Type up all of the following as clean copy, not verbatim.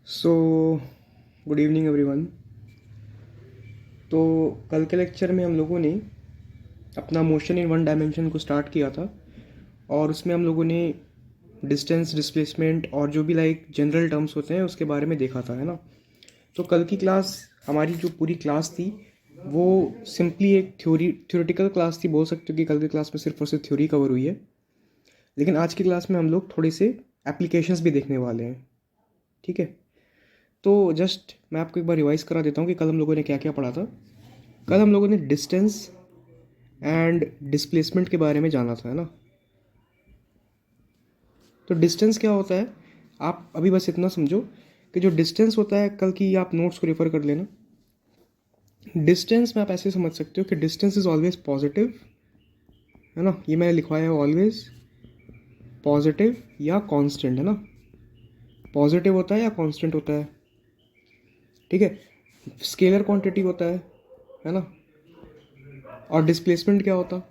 So good evening everyone. तो कल के लेक्चर में हम लोगों ने अपना मोशन इन वन डायमेंशन को स्टार्ट किया था और उसमें हम लोगों ने डिस्टेंस, डिस्प्लेसमेंट और जो भी लाइक जनरल टर्म्स होते हैं उसके बारे में देखा था, है ना। तो कल की क्लास, हमारी जो पूरी क्लास थी वो सिंपली एक थ्योरेटिकल क्लास थी। बोल सकते हो कि कल की क्लास में सिर्फ और सिर्फ थ्योरी कवर हुई है, लेकिन आज की क्लास में हम लोग थोड़े से एप्लीकेशंस भी देखने वाले हैं। ठीक है, तो जस्ट मैं आपको एक बार रिवाइज करा देता हूँ कि कल हम लोगों ने क्या क्या पढ़ा था। कल हम लोगों ने डिस्टेंस एंड डिस्प्लेसमेंट के बारे में जाना था, है ना। तो डिस्टेंस क्या होता है, आप अभी बस इतना समझो कि जो डिस्टेंस होता है, कल की आप नोट्स को रेफर कर लेना। डिस्टेंस में आप ऐसे समझ सकते हो कि डिस्टेंस इज ऑलवेज पॉजिटिव, है ना। ये मैंने लिखवाया है ऑलवेज पॉजिटिव या कांस्टेंट, है ना। पॉजिटिव होता है या कांस्टेंट होता है, ठीक है। स्केलर क्वांटिटी होता है ना। और डिस्प्लेसमेंट क्या होता,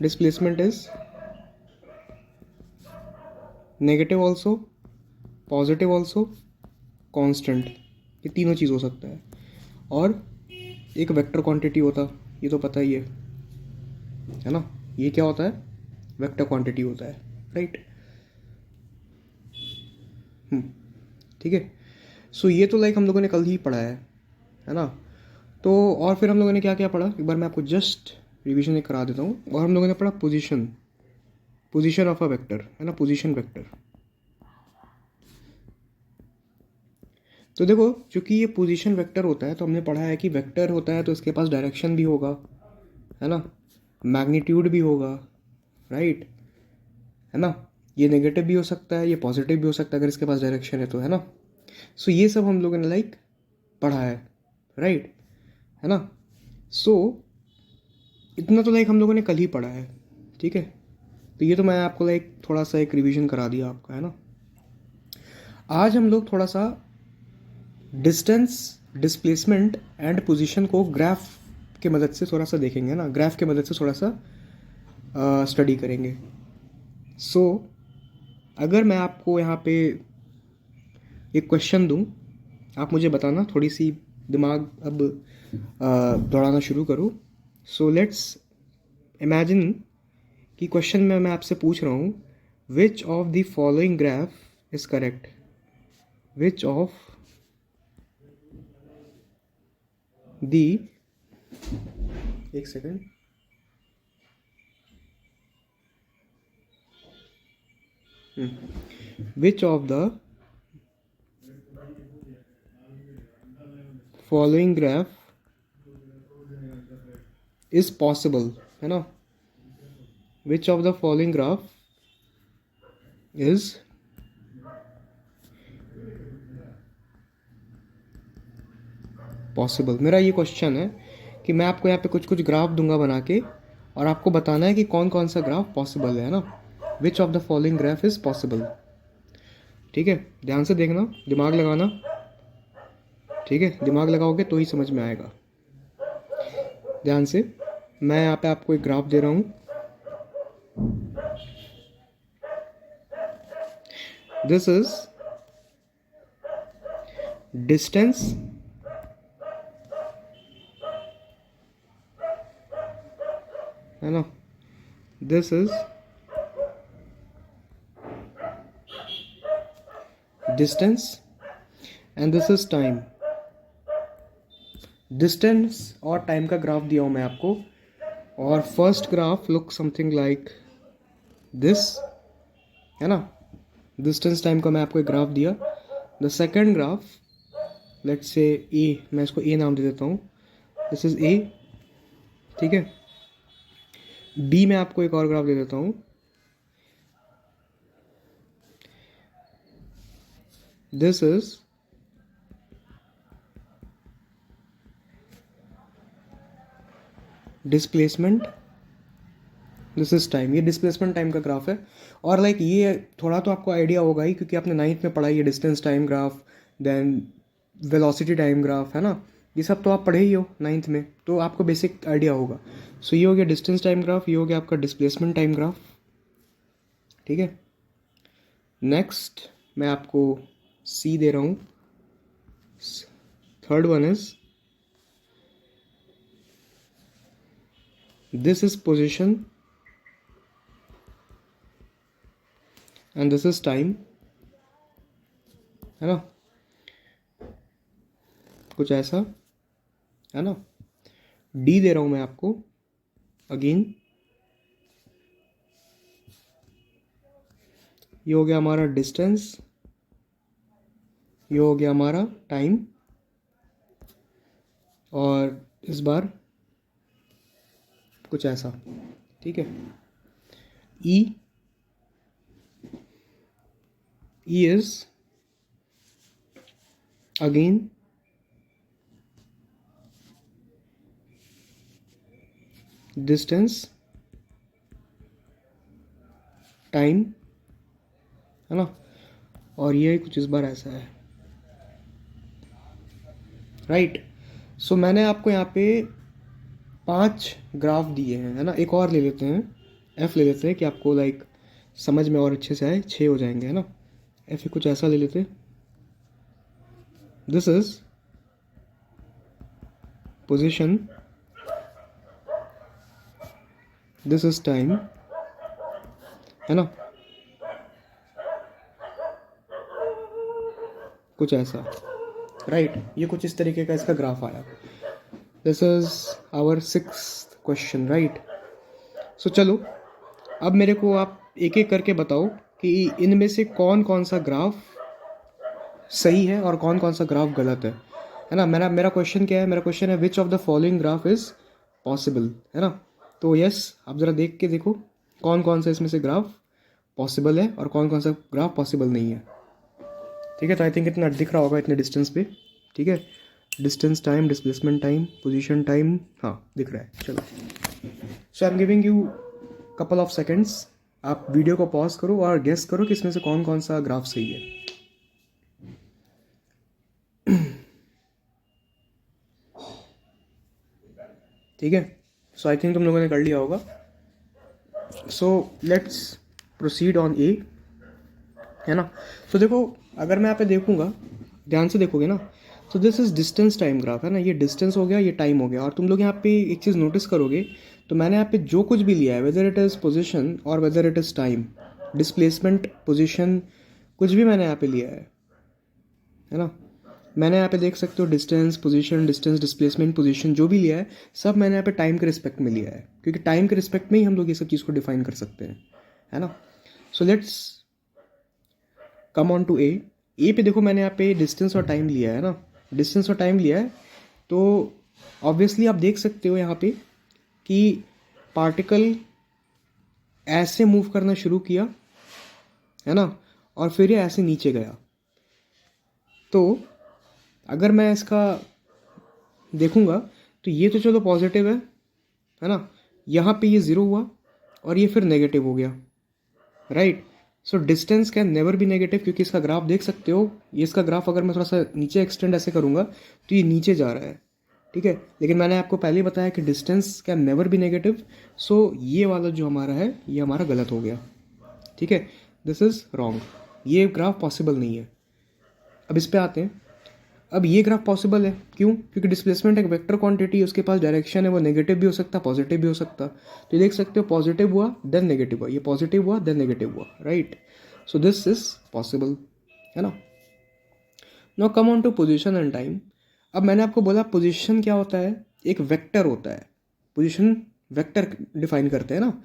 displacement is negative also, positive also, constant. ये तीनों चीज़ हो सकता है। और एक वेक्टर क्वांटिटी होता, ये तो पता ही है ना। ये क्या होता है, वेक्टर क्वांटिटी होता है, राइट। ठीक है। सो ये तो लाइक हम लोगों ने कल ही पढ़ा है ना। तो और फिर हम लोगों ने क्या क्या पढ़ा, एक बार मैं आपको जस्ट रिवीजन करा देता हूँ। और हम लोगों ने पढ़ा position, position of a vector, है ना, पोजीशन वेक्टर। तो देखो, चूंकि ये पोजीशन वेक्टर होता है तो हमने पढ़ा है कि वेक्टर होता है तो इसके पास डायरेक्शन भी होगा, है ना, मैग्नीट्यूड भी होगा, राइट, है ना। ये नेगेटिव भी हो सकता है, ये पॉजिटिव भी हो सकता है अगर इसके पास डायरेक्शन है तो, है ना। सो ये सब हम लोगों ने लाइक पढ़ा है, राइट, है ना। सो इतना तो लाइक हम लोगों ने कल ही पढ़ा है, ठीक है। तो ये तो मैं आपको लाइक थोड़ा सा एक रिवीजन करा दिया आपका, है ना। आज हम लोग थोड़ा सा डिस्टेंस, डिस्प्लेसमेंट एंड पोजीशन को ग्राफ के मदद से थोड़ा सा देखेंगे ना, ग्राफ के मदद से थोड़ा सा स्टडी करेंगे। सो अगर मैं आपको यहाँ पे एक क्वेश्चन दूँ, आप मुझे बताना, थोड़ी सी दिमाग अब दौड़ाना शुरू करो। सो लेट्स इमेजिन कि क्वेश्चन में मैं आपसे पूछ रहा हूँ, which of the following graph is correct, which of the, एक second, which of the following graph is possible, है ना। Which of the following graph is possible. मेरा ये क्वेश्चन है कि मैं आपको यहाँ पे कुछ कुछ ग्राफ दूंगा बना के और आपको बताना है कि कौन कौन सा ग्राफ पॉसिबल है ना। Which of the following graph is possible, ठीक है। ध्यान से देखना, दिमाग लगाना, ठीक है। दिमाग लगाओगे तो ही समझ में आएगा। ध्यान से, मैं यहाँ पे आपको एक ग्राफ दे रहा हूँ। दिस इज डिस्टेंस है ना, this is distance and this is time. Distance और टाइम का ग्राफ दिया हूँ मैं आपको। और first graph look something like this, है ना। डिस्टेंस टाइम का मैं आपको एक ग्राफ दिया। The second graph, let's say ए, मैं इसको ए नाम दे देता हूँ, दिस इज ए, ठीक है। बी में आपको एक और ग्राफ दे देता हूँ, this is displacement, this is time. ये डिस्प्लेसमेंट टाइम का ग्राफ है। और लाइक ये थोड़ा तो आपको आइडिया होगा ही, क्योंकि आपने नाइन्थ में पढ़ा है distance time graph, then velocity time graph, है ना। ये सब तो आप पढ़े ही हो नाइन्थ में, तो आपको बेसिक आइडिया होगा। सो ये हो गया डिस्टेंस टाइम ग्राफ, ये हो गया आपका डिस्प्लेसमेंट टाइम ग्राफ, ठीक है। नेक्स्ट मैं आपको सी दे रहा हूँ. Third one is this is position and this is time, है ना, कुछ ऐसा, है ना. डी दे रहा हूँ मैं आपको अगेन. ये हो गया हमारा डिस्टेंस, ये हो गया हमारा टाइम, और इस बार कुछ ऐसा. ठीक है. E is again distance, time, है ना, और ये कुछ इस बार ऐसा है. राइट. सो मैंने आपको यहाँ पे 5 ग्राफ दिए हैं, है ना. एक और ले लेते हैं, एफ ले लेते हैं कि आपको लाइक समझ में और अच्छे से आए. 6 हो जाएंगे, है ना. एफ कुछ ऐसा ले लेते हैं. This is position, this is time, है ना, कुछ ऐसा. राइट. ये कुछ इस तरीके का इसका ग्राफ आया. This is our 6th question. Right. So चलो अब मेरे को आप एक एक करके बताओ कि इनमें से कौन कौन सा ग्राफ सही है और कौन कौन सा ग्राफ गलत है ना. मेरा क्वेश्चन क्या है? मेरा क्वेश्चन है विच of the following graph is possible, है ना. तो यस, आप ज़रा देख के देखो कौन कौन सा इसमें से ग्राफ पॉसिबल है और कौन कौन सा ग्राफ पॉसिबल नहीं है. ठीक है. तो आई थिंक इतना दिख रहा होगा इतने डिस्टेंस पे. ठीक है. Distance time, displacement time, position time, हाँ दिख रहा है. चलो, so I am giving you couple of seconds. आप वीडियो को पॉज करो और गेस करो कि इसमें से कौन कौन सा ग्राफ सही है. ठीक है. सो आई थिंक तुम लोगों ने कर लिया होगा. सो लेट्स प्रोसीड ऑन ए, है ना. तो देखो, अगर मैं यहाँ पे देखूंगा, ध्यान से देखोगे ना, तो this is distance time graph, है ना. ये डिस्टेंस हो गया, ये टाइम हो गया. और तुम लोग यहाँ पे एक चीज़ नोटिस करोगे, तो मैंने यहाँ पे जो कुछ भी लिया है, वेदर इट इज़ पोजिशन और whether it is time, displacement, position, कुछ भी मैंने यहाँ पे लिया है ना. मैंने यहाँ पे देख सकते हो distance, position, distance, displacement, position, जो भी लिया है सब मैंने यहाँ पे टाइम के रिस्पेक्ट में लिया है, क्योंकि टाइम के रिस्पेक्ट में ही हम लोग ये सब चीज़ को डिफाइन कर सकते हैं, है ना. So let's come on to a पे देखो, मैंने यहाँ पे डिस्टेंस और टाइम लिया है ना. डिस्टेंस और टाइम लिया है, तो ऑब्वियसली आप देख सकते हो यहाँ पे कि पार्टिकल ऐसे मूव करना शुरू किया, है ना, और फिर ये ऐसे नीचे गया. तो अगर मैं इसका देखूंगा तो ये तो चलो पॉजिटिव है ना. यहाँ पे ये ज़ीरो हुआ और ये फिर नेगेटिव हो गया. Right. So distance can never be negative, क्योंकि इसका ग्राफ देख सकते हो. ये इसका ग्राफ अगर मैं थोड़ा सा नीचे एक्सटेंड ऐसे करूँगा तो ये नीचे जा रहा है. ठीक है. लेकिन मैंने आपको पहले ही बताया कि distance can never be negative. So ये वाला जो हमारा है, ये हमारा गलत हो गया. ठीक है. This is wrong. ये ग्राफ पॉसिबल नहीं है. अब इस पर आते हैं. अब ये ग्राफ पॉसिबल है, क्यों? क्योंकि डिस्प्लेसमेंट एक वेक्टर क्वांटिटी है, उसके पास डायरेक्शन है, वो नेगेटिव भी हो सकता, पॉजिटिव भी हो सकता. तो ये देख सकते हो, पॉजिटिव हुआ देन नेगेटिव हुआ, ये पॉजिटिव हुआ देन नेगेटिव हुआ. Right. So this is possible, है ना. Now come on to position and time. अब मैंने आपको बोला पोजीशन क्या होता है, एक वेक्टर होता है. पोजीशन वेक्टर डिफाइन करते हैं ना.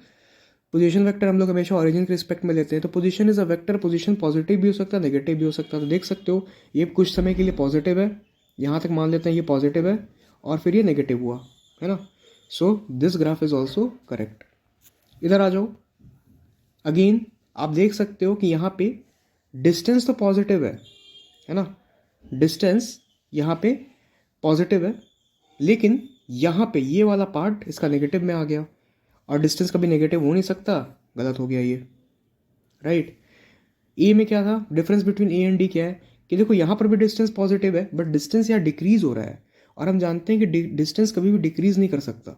पोजीशन वेक्टर हम लोग हमेशा ऑरिजिन के रिस्पेक्ट में लेते हैं. तो position is a vector. Position positive भी हो सकता है, नेगेटिव भी हो सकता है. तो देख सकते हो ये कुछ समय के लिए पॉजिटिव है, यहाँ तक मान लेते हैं ये पॉजिटिव है, और फिर ये नेगेटिव हुआ, है ना. So this graph is also correct. इधर आ जाओ. अगेन आप देख सकते हो कि यहाँ पे डिस्टेंस तो पॉजिटिव है ना. डिस्टेंस यहाँ पे पॉजिटिव है, लेकिन यहाँ पे ये वाला पार्ट इसका नेगेटिव में आ गया, और डिस्टेंस कभी नेगेटिव हो नहीं सकता. गलत हो गया ये. राइट. ए में क्या था, difference between A and D क्या है कि देखो यहाँ पर भी डिस्टेंस पॉजिटिव है, बट डिस्टेंस यहाँ डिक्रीज हो रहा है, और हम जानते हैं कि डिस्टेंस कभी भी डिक्रीज नहीं कर सकता,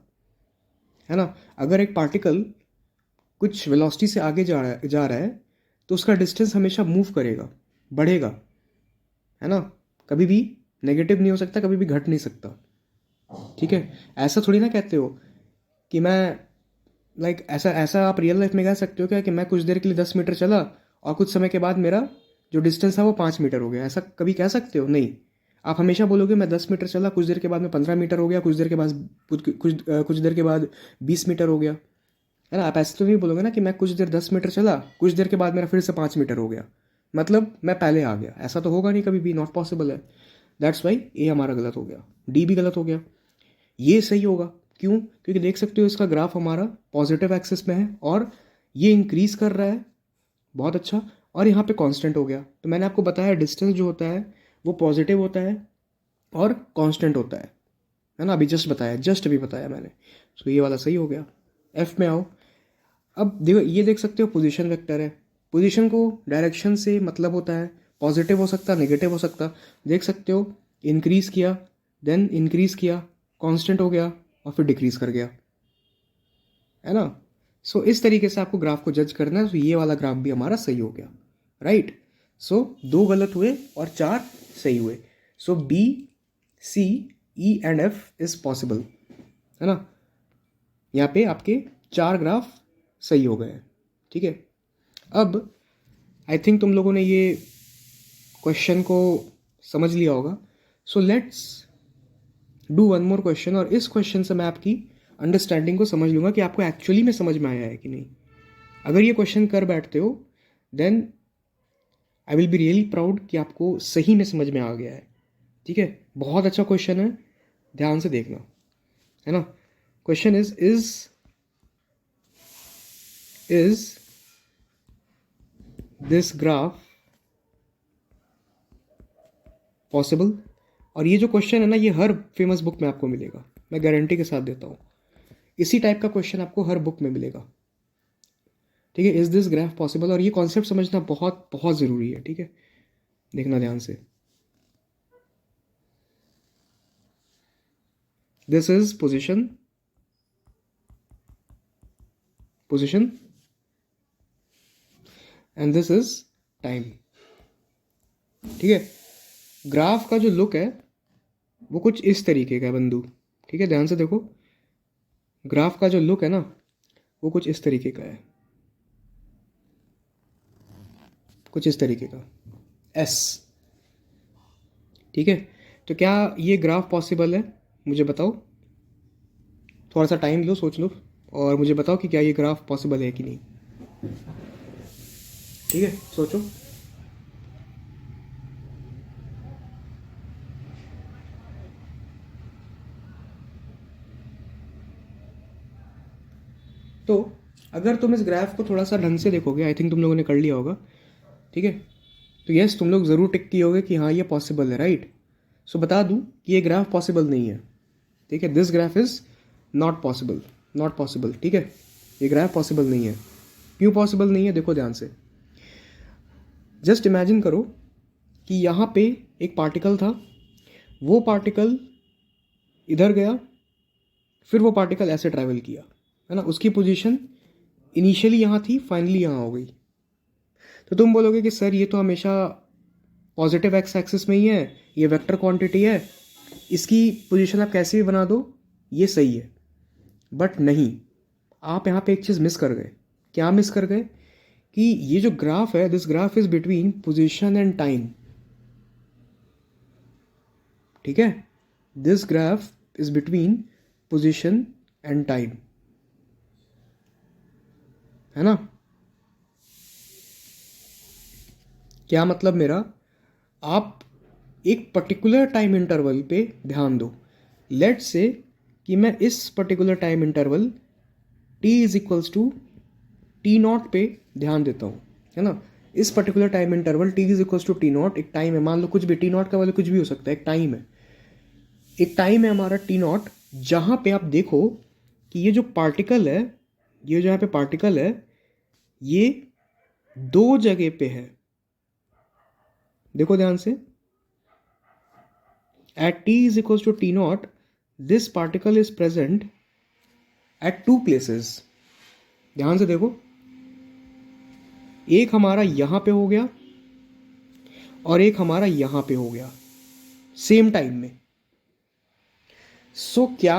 है ना. अगर एक पार्टिकल कुछ वेलोसिटी से आगे जा रहा है तो उसका डिस्टेंस हमेशा मूव करेगा, बढ़ेगा, है ना। कभी भी नेगेटिव नहीं हो सकता, कभी भी घट नहीं सकता, ठीक है। ऐसा थोड़ी ना कहते हो कि मैं ऐसा ऐसा आप रियल लाइफ में कह सकते हो क्या कि मैं कुछ देर के लिए 10 मीटर चला और कुछ समय के बाद मेरा जो डिस्टेंस था वो 5 मीटर हो गया, ऐसा कभी कह सकते हो? नहीं। आप हमेशा बोलोगे मैं 10 मीटर चला, कुछ देर के बाद में 15 मीटर हो गया, कुछ देर के बाद कुछ देर के बाद 20 मीटर हो गया, है ना। आप ऐसे तो नहीं बोलोगे ना कि मैं कुछ देर 10 मीटर चला, कुछ देर के बाद मेरा फिर से 5 मीटर हो गया, मतलब मैं पहले आ गया। ऐसा तो होगा नहीं कभी भी, नॉट पॉसिबल है। दैट्स वाई ए हमारा गलत हो गया, डी भी गलत हो गया। ये सही होगा, क्यों? क्योंकि देख सकते हो इसका ग्राफ हमारा पॉजिटिव एक्सिस में है और ये इंक्रीज कर रहा है, बहुत अच्छा। और यहाँ पे कांस्टेंट हो गया। तो मैंने आपको बताया डिस्टेंस जो होता है वो पॉजिटिव होता है और कांस्टेंट होता है ना। अभी जस्ट अभी बताया मैंने। तो ये वाला सही हो गया। एफ में आओ। अब देखो, ये देख सकते हो पोजीशन वेक्टर है। पोजीशन को डायरेक्शन से मतलब होता है, पॉजिटिव हो सकता, नेगेटिव हो सकता। देख सकते हो इंक्रीज किया, देन इंक्रीज किया, कांस्टेंट हो गया और फिर डिक्रीज कर गया, है ना। सो इस तरीके से आपको ग्राफ को जज करना है। तो ये वाला ग्राफ भी हमारा सही हो गया, राइट। सो 2 गलत हुए और 4 सही हुए। So B, C, E and F is possible, है ना। यहाँ पे आपके 4 ग्राफ सही हो गए, ठीक है। अब आई थिंक तुम लोगों ने ये क्वेश्चन को समझ लिया होगा। So let's do one more question, और इस क्वेश्चन से मैं आपकी अंडरस्टैंडिंग को समझ लूँगा कि आपको एक्चुअली में समझ में आया है कि नहीं। अगर ये क्वेश्चन कर बैठते हो then I will be really proud कि आपको सही में समझ में आ गया है, ठीक है। बहुत अच्छा क्वेश्चन है, ध्यान से देखना, है ना। Question is this graph possible? और ये जो क्वेश्चन है ना, ये हर फेमस बुक में आपको मिलेगा, मैं गारंटी के साथ देता हूँ। इसी टाइप का क्वेश्चन आपको हर बुक में मिलेगा, ठीक है। Is this graph possible? और ये कॉन्सेप्ट समझना बहुत बहुत ज़रूरी है, ठीक है। देखना ध्यान से। This is position and this is time, ठीक है। ग्राफ का जो लुक है वो कुछ इस तरीके का है बंधु, ठीक है। ध्यान से देखो, ग्राफ का जो लुक है ना वो कुछ इस तरीके का है, कुछ इस तरीके का एस, ठीक है। तो क्या ये ग्राफ पॉसिबल है? मुझे बताओ, थोड़ा सा टाइम लो, सोच लो और मुझे बताओ कि क्या ये ग्राफ पॉसिबल है कि नहीं, ठीक है। सोचो। तो अगर तुम इस ग्राफ को थोड़ा सा ढंग से देखोगे, आई थिंक तुम लोगों ने कर लिया होगा, ठीक है। तो यस, तुम लोग ज़रूर टिक किए होगे कि हाँ ये पॉसिबल है, राइट। सो बता दूं कि ये ग्राफ पॉसिबल नहीं है, ठीक है। This graph is not possible, ठीक है। ये ग्राफ पॉसिबल नहीं है। क्यों पॉसिबल नहीं है? देखो ध्यान से। जस्ट इमेजिन करो कि यहाँ पे एक पार्टिकल था, वो पार्टिकल इधर गया, फिर वो पार्टिकल ऐसे ट्रैवल किया, है ना। उसकी पोजीशन इनिशियली यहाँ थी, फाइनली यहाँ हो गई। तो तुम बोलोगे कि सर ये तो हमेशा पॉजिटिव एक्स एक्सिस में ही है, ये वेक्टर क्वांटिटी है, इसकी पोजीशन आप कैसे भी बना दो ये सही है। बट नहीं, आप यहाँ पे एक चीज़ मिस कर गए। क्या मिस कर गए? कि ये जो ग्राफ है, this graph is between position and time, ठीक है। This graph is between position and time, है ना। क्या मतलब मेरा? आप एक पर्टिकुलर टाइम इंटरवल पे ध्यान दो। लेट्स से कि मैं इस particular time interval t is equals to T naught पे ध्यान देता हूँ, है ना। इस particular time interval t is equals to T naught, एक टाइम है, मान लो कुछ भी, टी नॉट का वाले कुछ भी हो सकता है, एक टाइम है, हमारा टी नॉट, जहाँ पे आप देखो कि ये जो पार्टिकल है, ये जो यहाँ पे पार्टिकल है, ये 2 जगह पे है। देखो ध्यान से, at t is equals to t naught, this particle is present at 2 places. ध्यान से देखो, एक हमारा यहाँ पे हो गया और एक हमारा यहाँ पे हो गया सेम टाइम में। सो क्या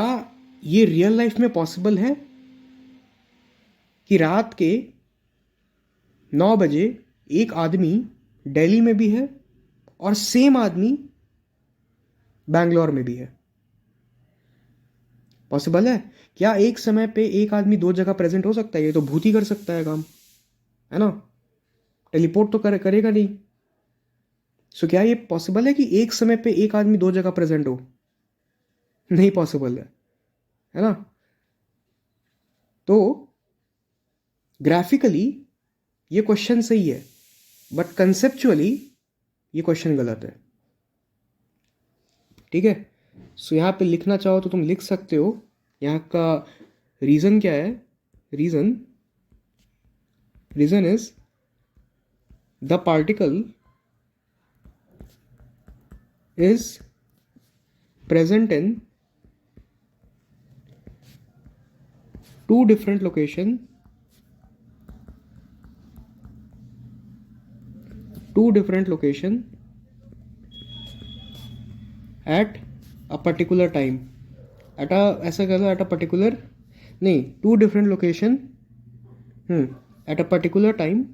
ये रियल लाइफ में पॉसिबल है कि रात के 9 बजे एक आदमी दिल्ली में भी है और सेम आदमी बैंगलोर में भी है? पॉसिबल है? क्या एक समय पे एक आदमी दो जगह प्रेजेंट हो सकता है? ये तो भूत ही कर सकता है काम, है ना? टेलीपोर्ट तो करेगा नहीं। सो क्या ये पॉसिबल है कि एक समय पे एक आदमी दो जगह प्रेजेंट हो? नहीं पॉसिबल है ना? तो ग्राफिकली ये क्वेश्चन सही है, बट कंसेप्चुअली ये क्वेश्चन गलत है। ठीक है? सो यहाँ पे लिखना चाहो तो तुम लिख सकते हो। यहाँ का रीज़न क्या है? Reason is the particle is present in two different location at a particular time, at a ऐसा कह लो at a particular नहीं two different location at a particular time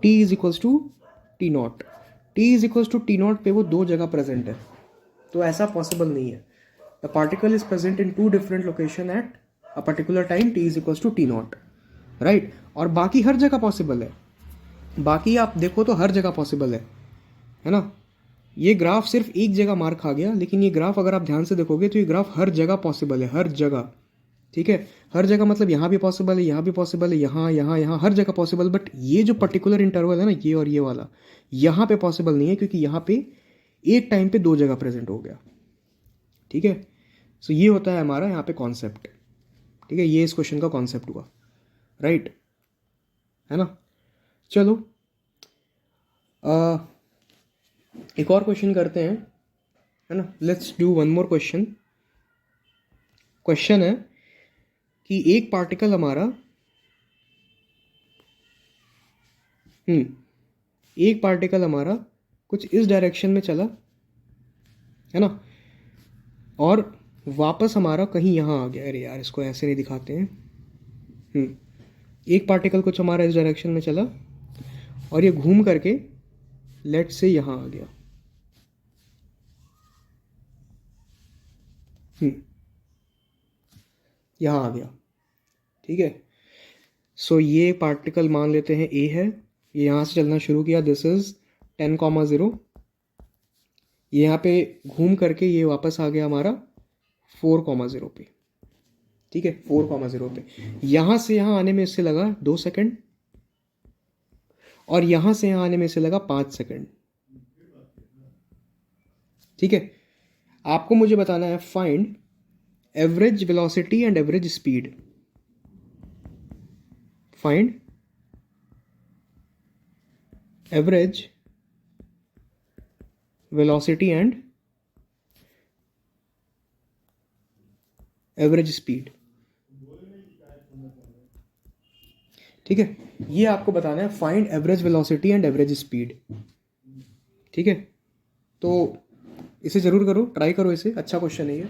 t is equals to t not. t is equals to t not पे वो दो जगह present है, तो ऐसा पॉसिबल नहीं है। The particle is present in two different location at a particular time t is equals to t naught, right? और बाकी हर जगह पॉसिबल है। बाकी आप देखो तो हर जगह पॉसिबल है ना? ये ग्राफ सिर्फ एक जगह मार खा गया, लेकिन ये ग्राफ अगर आप ध्यान से देखोगे तो ये ग्राफ हर जगह पॉसिबल है, हर जगह। ठीक है? हर जगह मतलब यहाँ भी पॉसिबल है, यहाँ भी पॉसिबल है, यहाँ हर जगह पॉसिबल। बट ये जो पर्टिकुलर इंटरवल है ना, ये और ये वाला, यहाँ पे पॉसिबल नहीं है, क्योंकि यहाँ पे एक टाइम पे दो जगह प्रेजेंट हो गया। ठीक है? सो ये होता है हमारा यहाँ पे कॉन्सेप्ट। ठीक है? ये इस क्वेश्चन का कॉन्सेप्ट हुआ, राइट? है ना? चलो एक और क्वेश्चन करते हैं, है ना? Let's do one more question. Question है कि एक पार्टिकल हमारा एक पार्टिकल हमारा कुछ इस डायरेक्शन में चला, है ना? और वापस हमारा कहीं यहाँ आ गया। अरे यार, इसको ऐसे नहीं दिखाते हैं। एक पार्टिकल कुछ हमारा इस डायरेक्शन में चला और ये घूम करके लेट से यहाँ आ गया। यहाँ आ गया। ठीक है? सो ये पार्टिकल मान लेते हैं ए है, ये यहाँ से चलना शुरू किया, दिस इज 10,0। ये यहाँ पे घूम करके ये वापस आ गया हमारा 4,0 पे। ठीक है? 4,0 पे। यहाँ से यहाँ आने में इससे लगा 2 सेकेंड और यहाँ से यहाँ आने में इससे लगा 5 सेकेंड। ठीक है? आपको मुझे बताना है find average velocity and average speed. Find average velocity and average speed. ठीक है? ये आपको बताना है, find average velocity and average speed. ठीक है? तो इसे जरूर करो, ट्राई करो इसे, अच्छा क्वेश्चन है ये।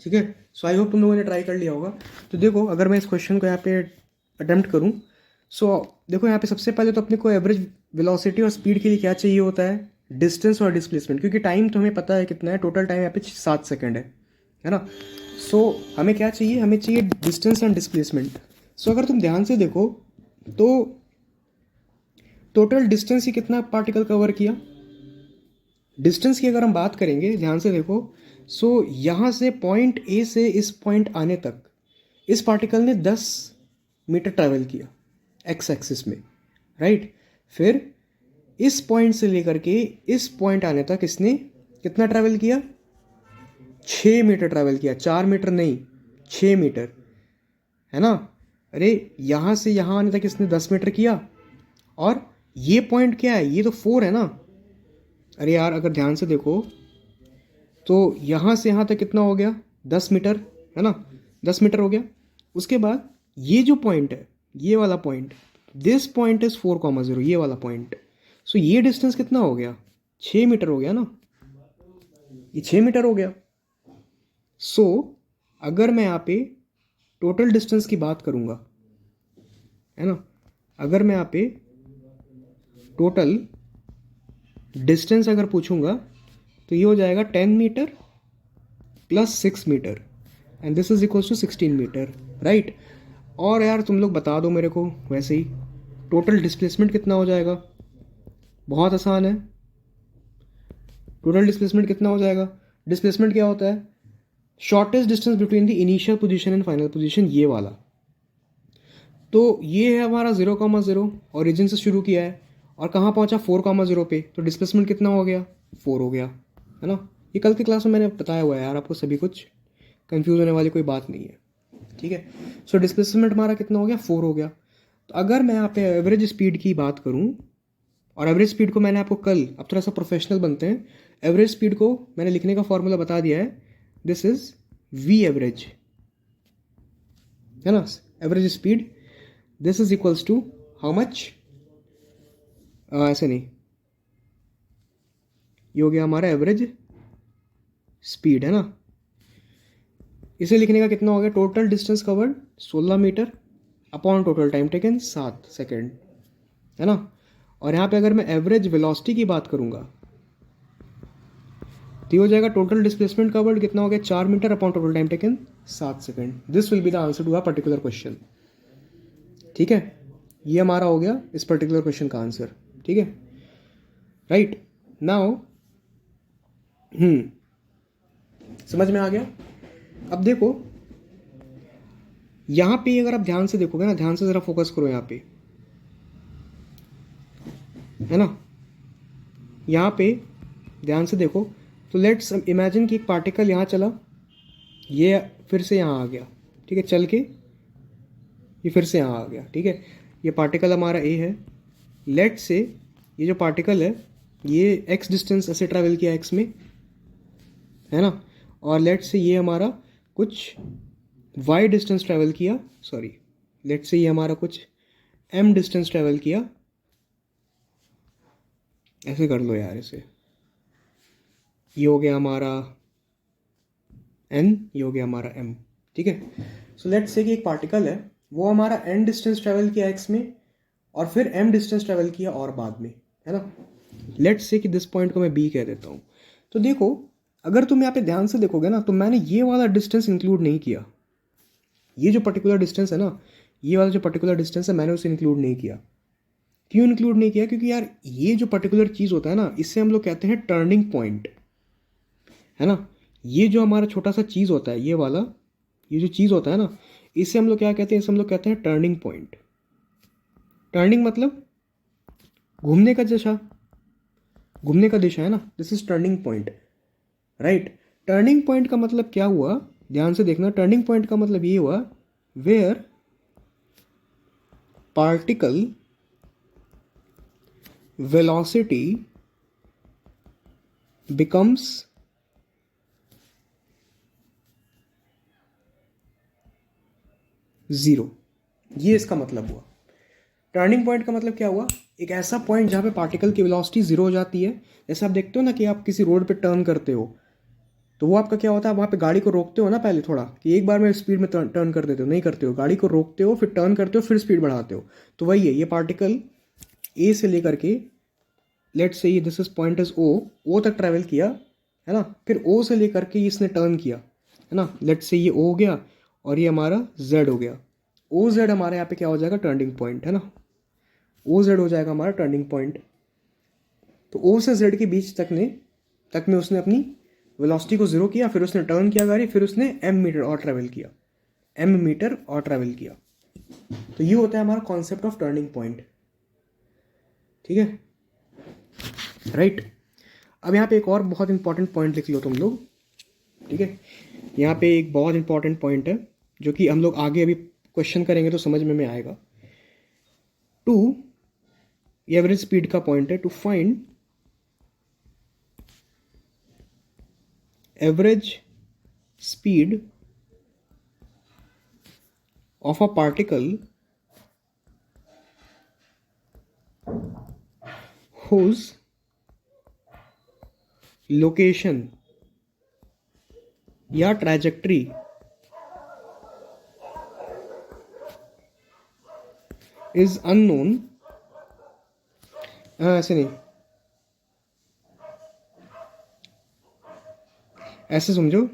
ठीक है? सो आई होप तुम लोगों ने ट्राई कर लिया होगा। तो देखो, अगर मैं इस क्वेश्चन को यहाँ पे अटेम्प्ट करूँ, सो देखो यहाँ पे सबसे पहले तो अपने को एवरेज वेलोसिटी और स्पीड के लिए क्या चाहिए होता है? डिस्टेंस और डिस्प्लेसमेंट। क्योंकि टाइम तो हमें पता है कितना है, टोटल टाइम यहाँ पे 7 सेकेंड है ना? सो हमें क्या चाहिए? हमें चाहिए डिस्टेंस एंड डिस्प्लेसमेंट। सो अगर तुम ध्यान से देखो तो टोटल डिस्टेंस ही कितना पार्टिकल कवर किया? डिस्टेंस की अगर हम बात करेंगे, ध्यान से देखो, सो यहाँ से पॉइंट ए से इस पॉइंट आने तक इस पार्टिकल ने 10 मीटर ट्रैवल किया एक्स एक्सिस में, राइट? फिर इस पॉइंट से लेकर के इस पॉइंट आने तक इसने कितना ट्रैवल किया? 6 मीटर ट्रैवल किया, 4 मीटर नहीं, 6 मीटर, है ना। अरे यहाँ से यहाँ आने तक इसने 10 मीटर किया, और ये पॉइंट क्या है, ये तो 4 है ना। अरे यार अगर ध्यान से देखो तो यहाँ से यहाँ तक कितना हो गया, 10 मीटर, है ना, 10 मीटर हो गया। उसके बाद ये जो पॉइंट है, ये वाला पॉइंट, दिस पॉइंट इज 4,0, ये वाला पॉइंट। सो ये डिस्टेंस कितना हो गया, 6 मीटर हो गया ना, ये 6 मीटर हो गया। सो अगर मैं यहाँ पे टोटल डिस्टेंस की बात करूँगा, है ना, अगर मैं यहाँ पे टोटल डिस्टेंस अगर पूछूंगा तो ये हो जाएगा 10 metre plus 6 metre, and this is equals to 16 metre, right. और यार तुम लोग बता दो मेरे को वैसे ही, टोटल डिस्प्लेसमेंट कितना हो जाएगा। बहुत आसान है, टोटल डिस्प्लेसमेंट कितना हो जाएगा। डिस्प्लेसमेंट क्या होता है, shortest distance between the initial position and final position, ये वाला। तो ये है हमारा 0,0, ओरिजिन से शुरू किया है और कहाँ पहुँचा 4,0 पे, तो डिस्प्लेसमेंट कितना हो गया, 4 हो गया, है ना। ये कल की क्लास में मैंने बताया हुआ है यार आपको, सभी कुछ कंफ्यूज होने वाली कोई बात नहीं है, ठीक है। सो डिस्प्लेसमेंट हमारा कितना हो गया, 4 हो गया। तो अगर मैं यहाँ पे एवरेज स्पीड की बात करूँ, और एवरेज स्पीड को मैंने आपको कल, अब थोड़ा सा प्रोफेशनल बनते हैं, एवरेज स्पीड को मैंने लिखने का फॉर्मूला बता दिया है, दिस इज वी एवरेज, है ना, average speed, this is equals to how much, ऐसे नहीं, ये हो गया हमारा एवरेज स्पीड, है ना। इसे लिखने का कितना हो गया, total distance covered 16 metre upon total time taken 7 second, है ना। और यहाँ पे अगर मैं एवरेज वेलोसिटी की बात करूँगा तो ये हो जाएगा टोटल डिस्प्लेसमेंट कवर्ड कितना हो गया, 4 metre upon total time taken 7 second. This will be the answer to a particular question, ठीक है। ये हमारा हो गया इस पर्टिकुलर क्वेश्चन का आंसर, ठीक है, राइट। नाउ समझ में आ गया। अब देखो यहाँ पे अगर आप ध्यान से देखोगे ना, ध्यान से ज़रा फोकस करो यहाँ पे, है ना, यहाँ पे ध्यान से देखो। तो लेट्स इमेजिन कि एक पार्टिकल यहाँ चला, ये फिर से यहाँ आ गया, ठीक है, चल के ये फिर से यहाँ आ गया, ठीक है। ये पार्टिकल हमारा ए है, लेट्स से ये जो पार्टिकल है ये एक्स डिस्टेंस ऐसे ट्रैवल किया एक्स में, है ना, और लेट्स से ये हमारा कुछ वाई डिस्टेंस ट्रैवल किया, सॉरी, लेट्स से ये हमारा कुछ एम डिस्टेंस ट्रैवल किया, ऐसे कर लो यार इसे, ये हो गया हमारा एन, ये हो गया हमारा एम, ठीक है। सो लेट्स से कि एक पार्टिकल है, वो हमारा एन डिस्टेंस ट्रैवल किया एक्स में और फिर एम डिस्टेंस ट्रैवल किया और बाद में, है ना। लेट्स से कि दिस पॉइंट को मैं बी कह देता हूँ। तो देखो अगर तुम यहाँ पे ध्यान से देखोगे ना, तो मैंने ये वाला डिस्टेंस इंक्लूड नहीं किया, ये जो पर्टिकुलर डिस्टेंस है ना, ये वाला जो पर्टिकुलर डिस्टेंस है मैंने उसे इंक्लूड नहीं किया। क्यों इंक्लूड नहीं किया, क्योंकि यार ये जो पर्टिकुलर चीज़ होता है ना, इससे हम लोग कहते हैं टर्निंग पॉइंट, है ना। ये जो हमारा छोटा सा चीज़ होता है, ये वाला, ये जो चीज़ होता है ना, इससे हम लोग क्या कहते हैं, इसे हम लोग कहते हैं टर्निंग पॉइंट। टर्निंग मतलब घूमने का दिशा, घूमने का दिशा, है ना, this is turning point, right. Turning point का मतलब क्या हुआ, ध्यान से देखना, टर्निंग पॉइंट का मतलब ये हुआ where particle velocity becomes zero, ये इसका मतलब हुआ। टर्निंग पॉइंट का मतलब क्या हुआ, एक ऐसा पॉइंट जहाँ पे पार्टिकल की वेलोसिटी ज़ीरो हो जाती है। जैसे आप देखते हो ना कि आप किसी रोड पे टर्न करते हो, तो वो आपका क्या होता है, वहाँ पे गाड़ी को रोकते हो ना पहले थोड़ा, कि एक बार में स्पीड में टर्न कर देते हो, नहीं करते हो, गाड़ी को रोकते हो, फिर टर्न करते हो, फिर स्पीड बढ़ाते हो। तो वही है, ये पार्टिकल ए से लेकर के, let's say this is point is O तक ट्रैवल किया, है ना, फिर ओ से लेकर के इसने टर्न किया, है ना, लेट्स से ये ओ हो गया और ये हमारा जेड हो गया। ओ जेड हमारे यहाँ पे क्या हो जाएगा, टर्निंग पॉइंट, है ना, ओ जेड हो जाएगा हमारा टर्निंग पॉइंट। तो ओ से जेड के बीच तक में उसने अपनी वेलोसिटी को ज़ीरो किया, फिर उसने टर्न किया गाड़ी, फिर उसने एम मीटर और ट्रैवल किया, एम मीटर और ट्रैवल किया। तो ये होता है हमारा कॉन्सेप्ट ऑफ टर्निंग पॉइंट, ठीक है, राइट। अब यहाँ पे एक और बहुत इंपॉर्टेंट पॉइंट लिख लो तुम लोग, ठीक है, यहाँ पे एक बहुत इंपॉर्टेंट पॉइंट है जो कि हम लोग आगे अभी क्वेश्चन करेंगे तो समझ में आएगा। टू, एवरेज स्पीड का पॉइंट है, to find average speed of a particle whose location या trajectory is unknown, ऐसे नहीं, ऐसे समझो,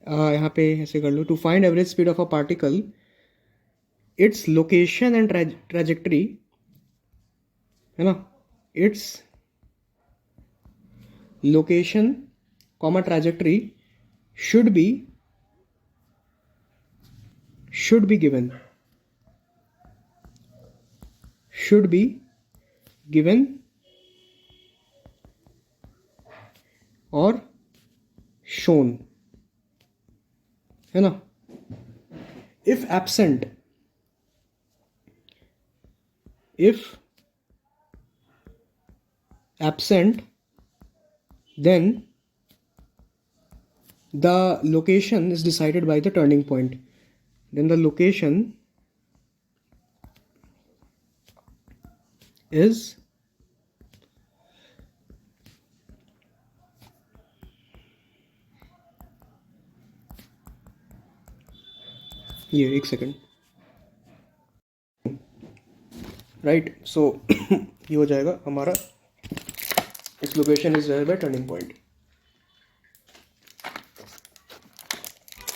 यहाँ पे ऐसे कर लो, to find average speed of a particle, its location and trajectory, है ना, its location comma trajectory should be given और shown, है ना। if absent then the location is decided by the turning point, then the location is ये एक second, right. सो ये हो जाएगा हमारा, इस location is by turning point,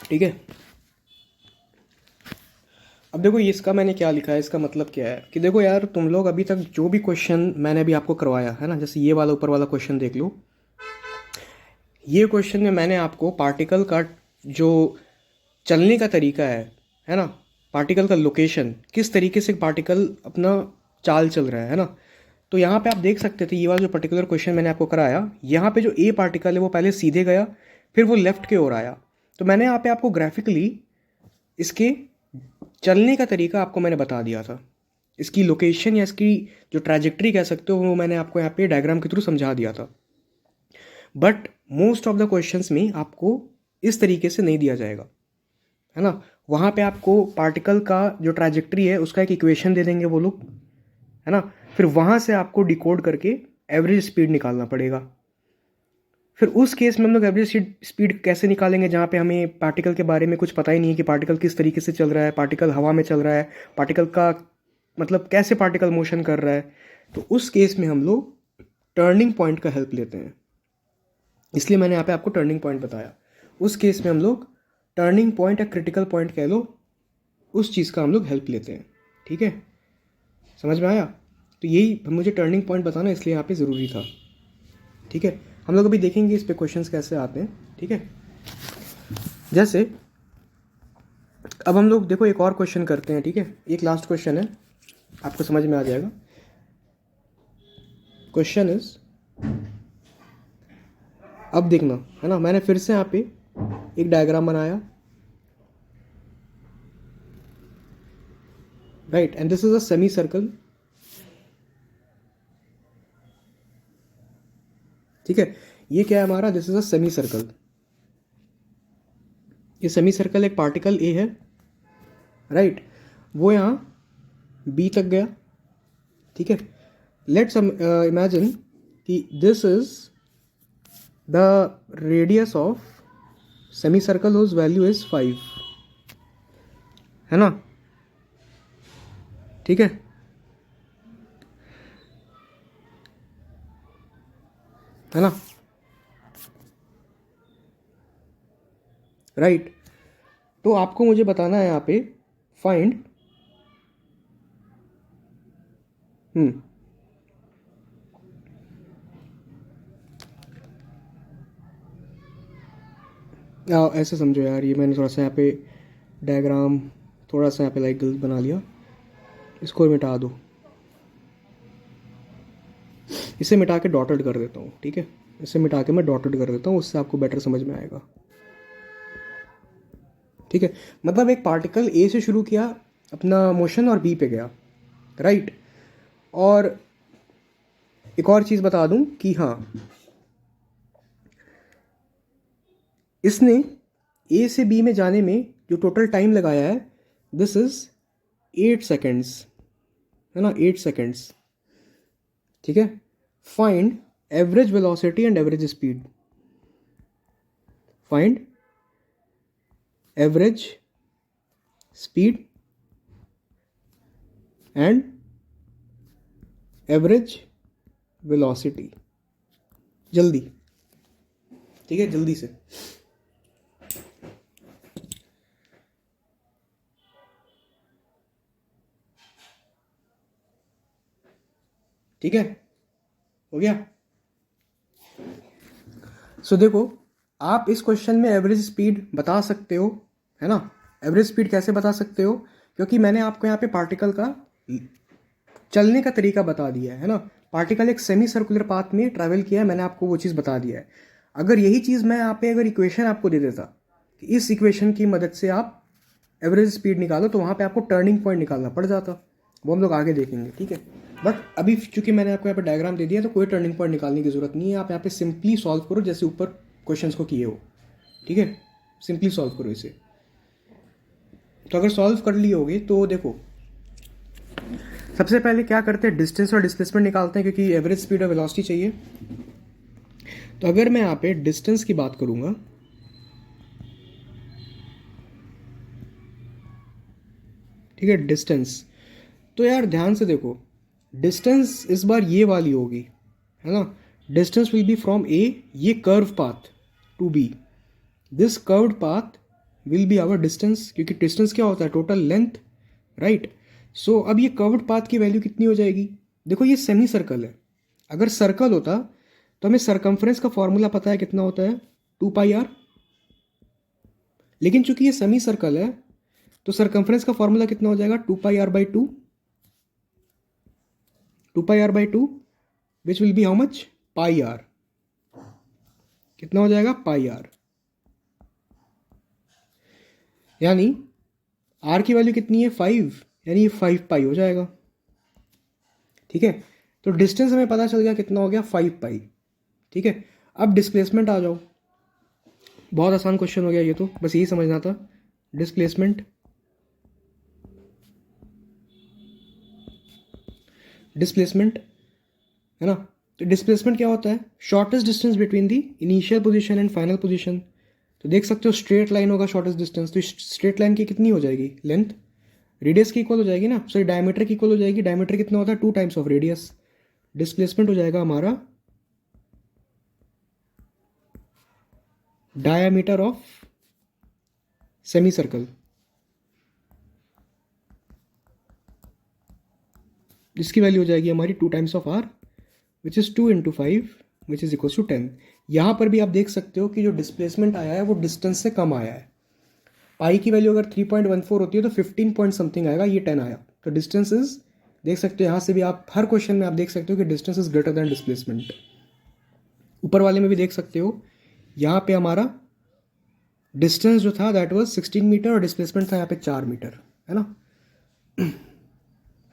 ठीक है। अब देखो ये इसका मैंने क्या लिखा है, इसका मतलब क्या है कि देखो यार, तुम लोग अभी तक जो भी क्वेश्चन मैंने अभी आपको करवाया है ना, जैसे ये वाला ऊपर वाला क्वेश्चन देख लो, ये क्वेश्चन में मैंने आपको पार्टिकल का जो चलने का तरीका है ना, पार्टिकल का लोकेशन, किस तरीके से पार्टिकल अपना चाल चल रहा है ना, तो यहाँ पे आप देख सकते थे ये वाला जो पर्टिकुलर क्वेश्चन मैंने आपको कराया, यहाँ पे जो ए पार्टिकल है वो पहले सीधे गया, फिर वो लेफ्ट की ओर आया, तो मैंने यहाँ पे आपको ग्राफिकली इसके चलने का तरीका आपको मैंने बता दिया था, इसकी लोकेशन या इसकी जो ट्रैजेक्टरी कह सकते हो वो मैंने आपको यहाँ पे डायग्राम के थ्रू समझा दिया था। But most of the questions में आपको इस तरीके से नहीं दिया जाएगा, है ना। वहाँ पे आपको पार्टिकल का जो ट्रैजेक्टरी है उसका एक इक्वेशन दे देंगे वो लोग, है ना, फिर वहाँ से आपको डिकोड करके एवरेज स्पीड निकालना पड़ेगा। फिर उस केस में हम लोग एवरेज स्पीड कैसे निकालेंगे जहाँ पे हमें पार्टिकल के बारे में कुछ पता ही नहीं है कि पार्टिकल किस तरीके से चल रहा है, पार्टिकल हवा में चल रहा है, पार्टिकल का मतलब कैसे पार्टिकल मोशन कर रहा है, तो उस केस में हम लोग टर्निंग पॉइंट का हेल्प लेते हैं, इसलिए मैंने यहाँ पे आपको टर्निंग पॉइंट बताया। उस केस में हम लोग टर्निंग पॉइंट या क्रिटिकल पॉइंट कह लो, उस चीज़ का हम लोग हेल्प लेते हैं, ठीक है, समझ में आया। तो यही मुझे टर्निंग पॉइंट बताना इसलिए यहाँ पे ज़रूरी था, ठीक है। हम लोग अभी देखेंगे इस पे क्वेश्चंस कैसे आते हैं, ठीक है। जैसे अब हम लोग देखो एक और क्वेश्चन करते हैं, ठीक है, एक लास्ट क्वेश्चन है, आपको समझ में आ जाएगा। क्वेश्चन इज, अब देखना, है ना, मैंने फिर से यहाँ पे एक डायग्राम बनाया, right, and this is a semi circle, ठीक है। ये क्या है हमारा, this is a semi circle, ये सेमी सर्कल एक पार्टिकल ए है, राइट, वो यहाँ बी तक गया, ठीक है। लेट्स इमेजिन कि this is the radius of semi circle whose value is 5, है ना, ठीक है। है ना, राइट। तो आपको मुझे बताना है यहाँ पे फाइंड ऐसे समझो यार, ये मैंने थोड़ा सा यहाँ पे डायग्राम थोड़ा सा यहाँ पे लाइक गलत बना लिया, इसको मिटा दो, इसे मिटा के डॉटेड कर देता हूँ, ठीक है, इसे मिटा के मैं डॉटेड कर देता हूँ, उससे आपको बेटर समझ में आएगा, ठीक है। मतलब एक पार्टिकल ए से शुरू किया अपना मोशन और बी पे गया, राइट। और एक और चीज़ बता दूं कि हाँ, इसने ए से बी में जाने में जो टोटल टाइम लगाया है, दिस इज 8 सेकेंड्स, है ना, 8 सेकेंड्स, ठीक है। Find average velocity and average speed, find average speed and average velocity, जल्दी, ठीक है, जल्दी से। ठीक है, हो गया। सो देखो, आप इस क्वेश्चन में एवरेज स्पीड बता सकते हो, है ना। एवरेज स्पीड कैसे बता सकते हो, क्योंकि मैंने आपको यहाँ पे पार्टिकल का चलने का तरीका बता दिया है ना। पार्टिकल एक सेमी सर्कुलर पाथ में ट्रैवल किया है, मैंने आपको वो चीज़ बता दिया है। अगर यही चीज़ मैं यहाँ पे अगर इक्वेशन आपको दे देता कि इस इक्वेशन की मदद से आप एवरेज स्पीड निकालो, तो वहाँ पे आपको टर्निंग पॉइंट निकालना पड़ जाता, वो हम लोग आगे देखेंगे, ठीक है। बट अभी चूंकि मैंने आपको यहाँ पे डायग्राम दे दिया, तो कोई टर्निंग पॉइंट निकालने की जरूरत नहीं है। आप यहाँ पे सिंपली सॉल्व करो जैसे ऊपर क्वेश्चंस को किए हो, ठीक है, सिंपली सॉल्व करो इसे। तो अगर सॉल्व कर लिए होगे तो देखो, सबसे पहले क्या करते हैं, डिस्टेंस और डिस्प्लेसमेंट निकालते हैं, क्योंकि एवरेज स्पीड और वेलोसिटी चाहिए। तो अगर मैं यहाँ पे डिस्टेंस की बात करूंगा, ठीक है, डिस्टेंस, तो यार ध्यान से देखो, डिस्टेंस इस बार ये वाली होगी, है ना। Distance will be from A, ये curve path, to B, this curved path will be our distance, क्योंकि डिस्टेंस क्या होता है, टोटल लेंथ, राइट। सो अब ये कर्व्ड पाथ की वैल्यू कितनी हो जाएगी, देखो ये सेमी सर्कल है, अगर सर्कल होता तो हमें सरकमफ्रेंस का फॉर्मूला पता है कितना होता है, 2πr, लेकिन चूंकि ये सेमी सर्कल है तो सरकमफ्रेंस का फॉर्मूला कितना हो जाएगा, 2πr/2, 2πr/2 which will be how much, πr, कितना हो जाएगा, πr, यानी r की वैल्यू कितनी है, 5, यानी ये 5π हो जाएगा, ठीक है। तो डिस्टेंस हमें पता चल गया कितना हो गया, 5π, ठीक है। अब डिस्प्लेसमेंट आ जाओ, बहुत आसान क्वेश्चन हो गया ये तो, बस यही समझना था। डिस्प्लेसमेंट, डिस्प्लेसमेंट, है ना। तो डिस्प्लेसमेंट क्या होता है, shortest distance between the initial position and final position. तो देख सकते हो स्ट्रेट लाइन होगा शॉर्टेस्ट डिस्टेंस, तो स्ट्रेट लाइन की कितनी हो जाएगी, लेंथ रेडियस की इक्वल हो जाएगी ना, सॉरी डायमीटर की इक्वल हो जाएगी। डायमीटर कितना होता है, 2 टाइम्स ऑफ रेडियस। डिस्प्लेसमेंट हो जाएगा हमारा डायमीटर ऑफ सेमी सर्कल, जिसकी वैल्यू हो जाएगी हमारी 2 times of r, which is 2 × 5 which is equal to 10। यहाँ पर भी आप देख सकते हो कि जो डिस्प्लेसमेंट आया है वो डिस्टेंस से कम आया है। पाई की वैल्यू अगर 3.14 होती है तो 15 पॉइंट समथिंग आएगा, ये 10 आया। तो डिस्टेंस इज, देख सकते हो यहाँ से भी आप हर क्वेश्चन में आप देख सकते हो कि distance is greater than displacement. ऊपर वाले में भी देख सकते हो, यहाँ पे हमारा डिस्टेंस जो था दैट वाज 16 मीटर और डिस्प्लेसमेंट था यहाँ पे 4 मीटर, है ना,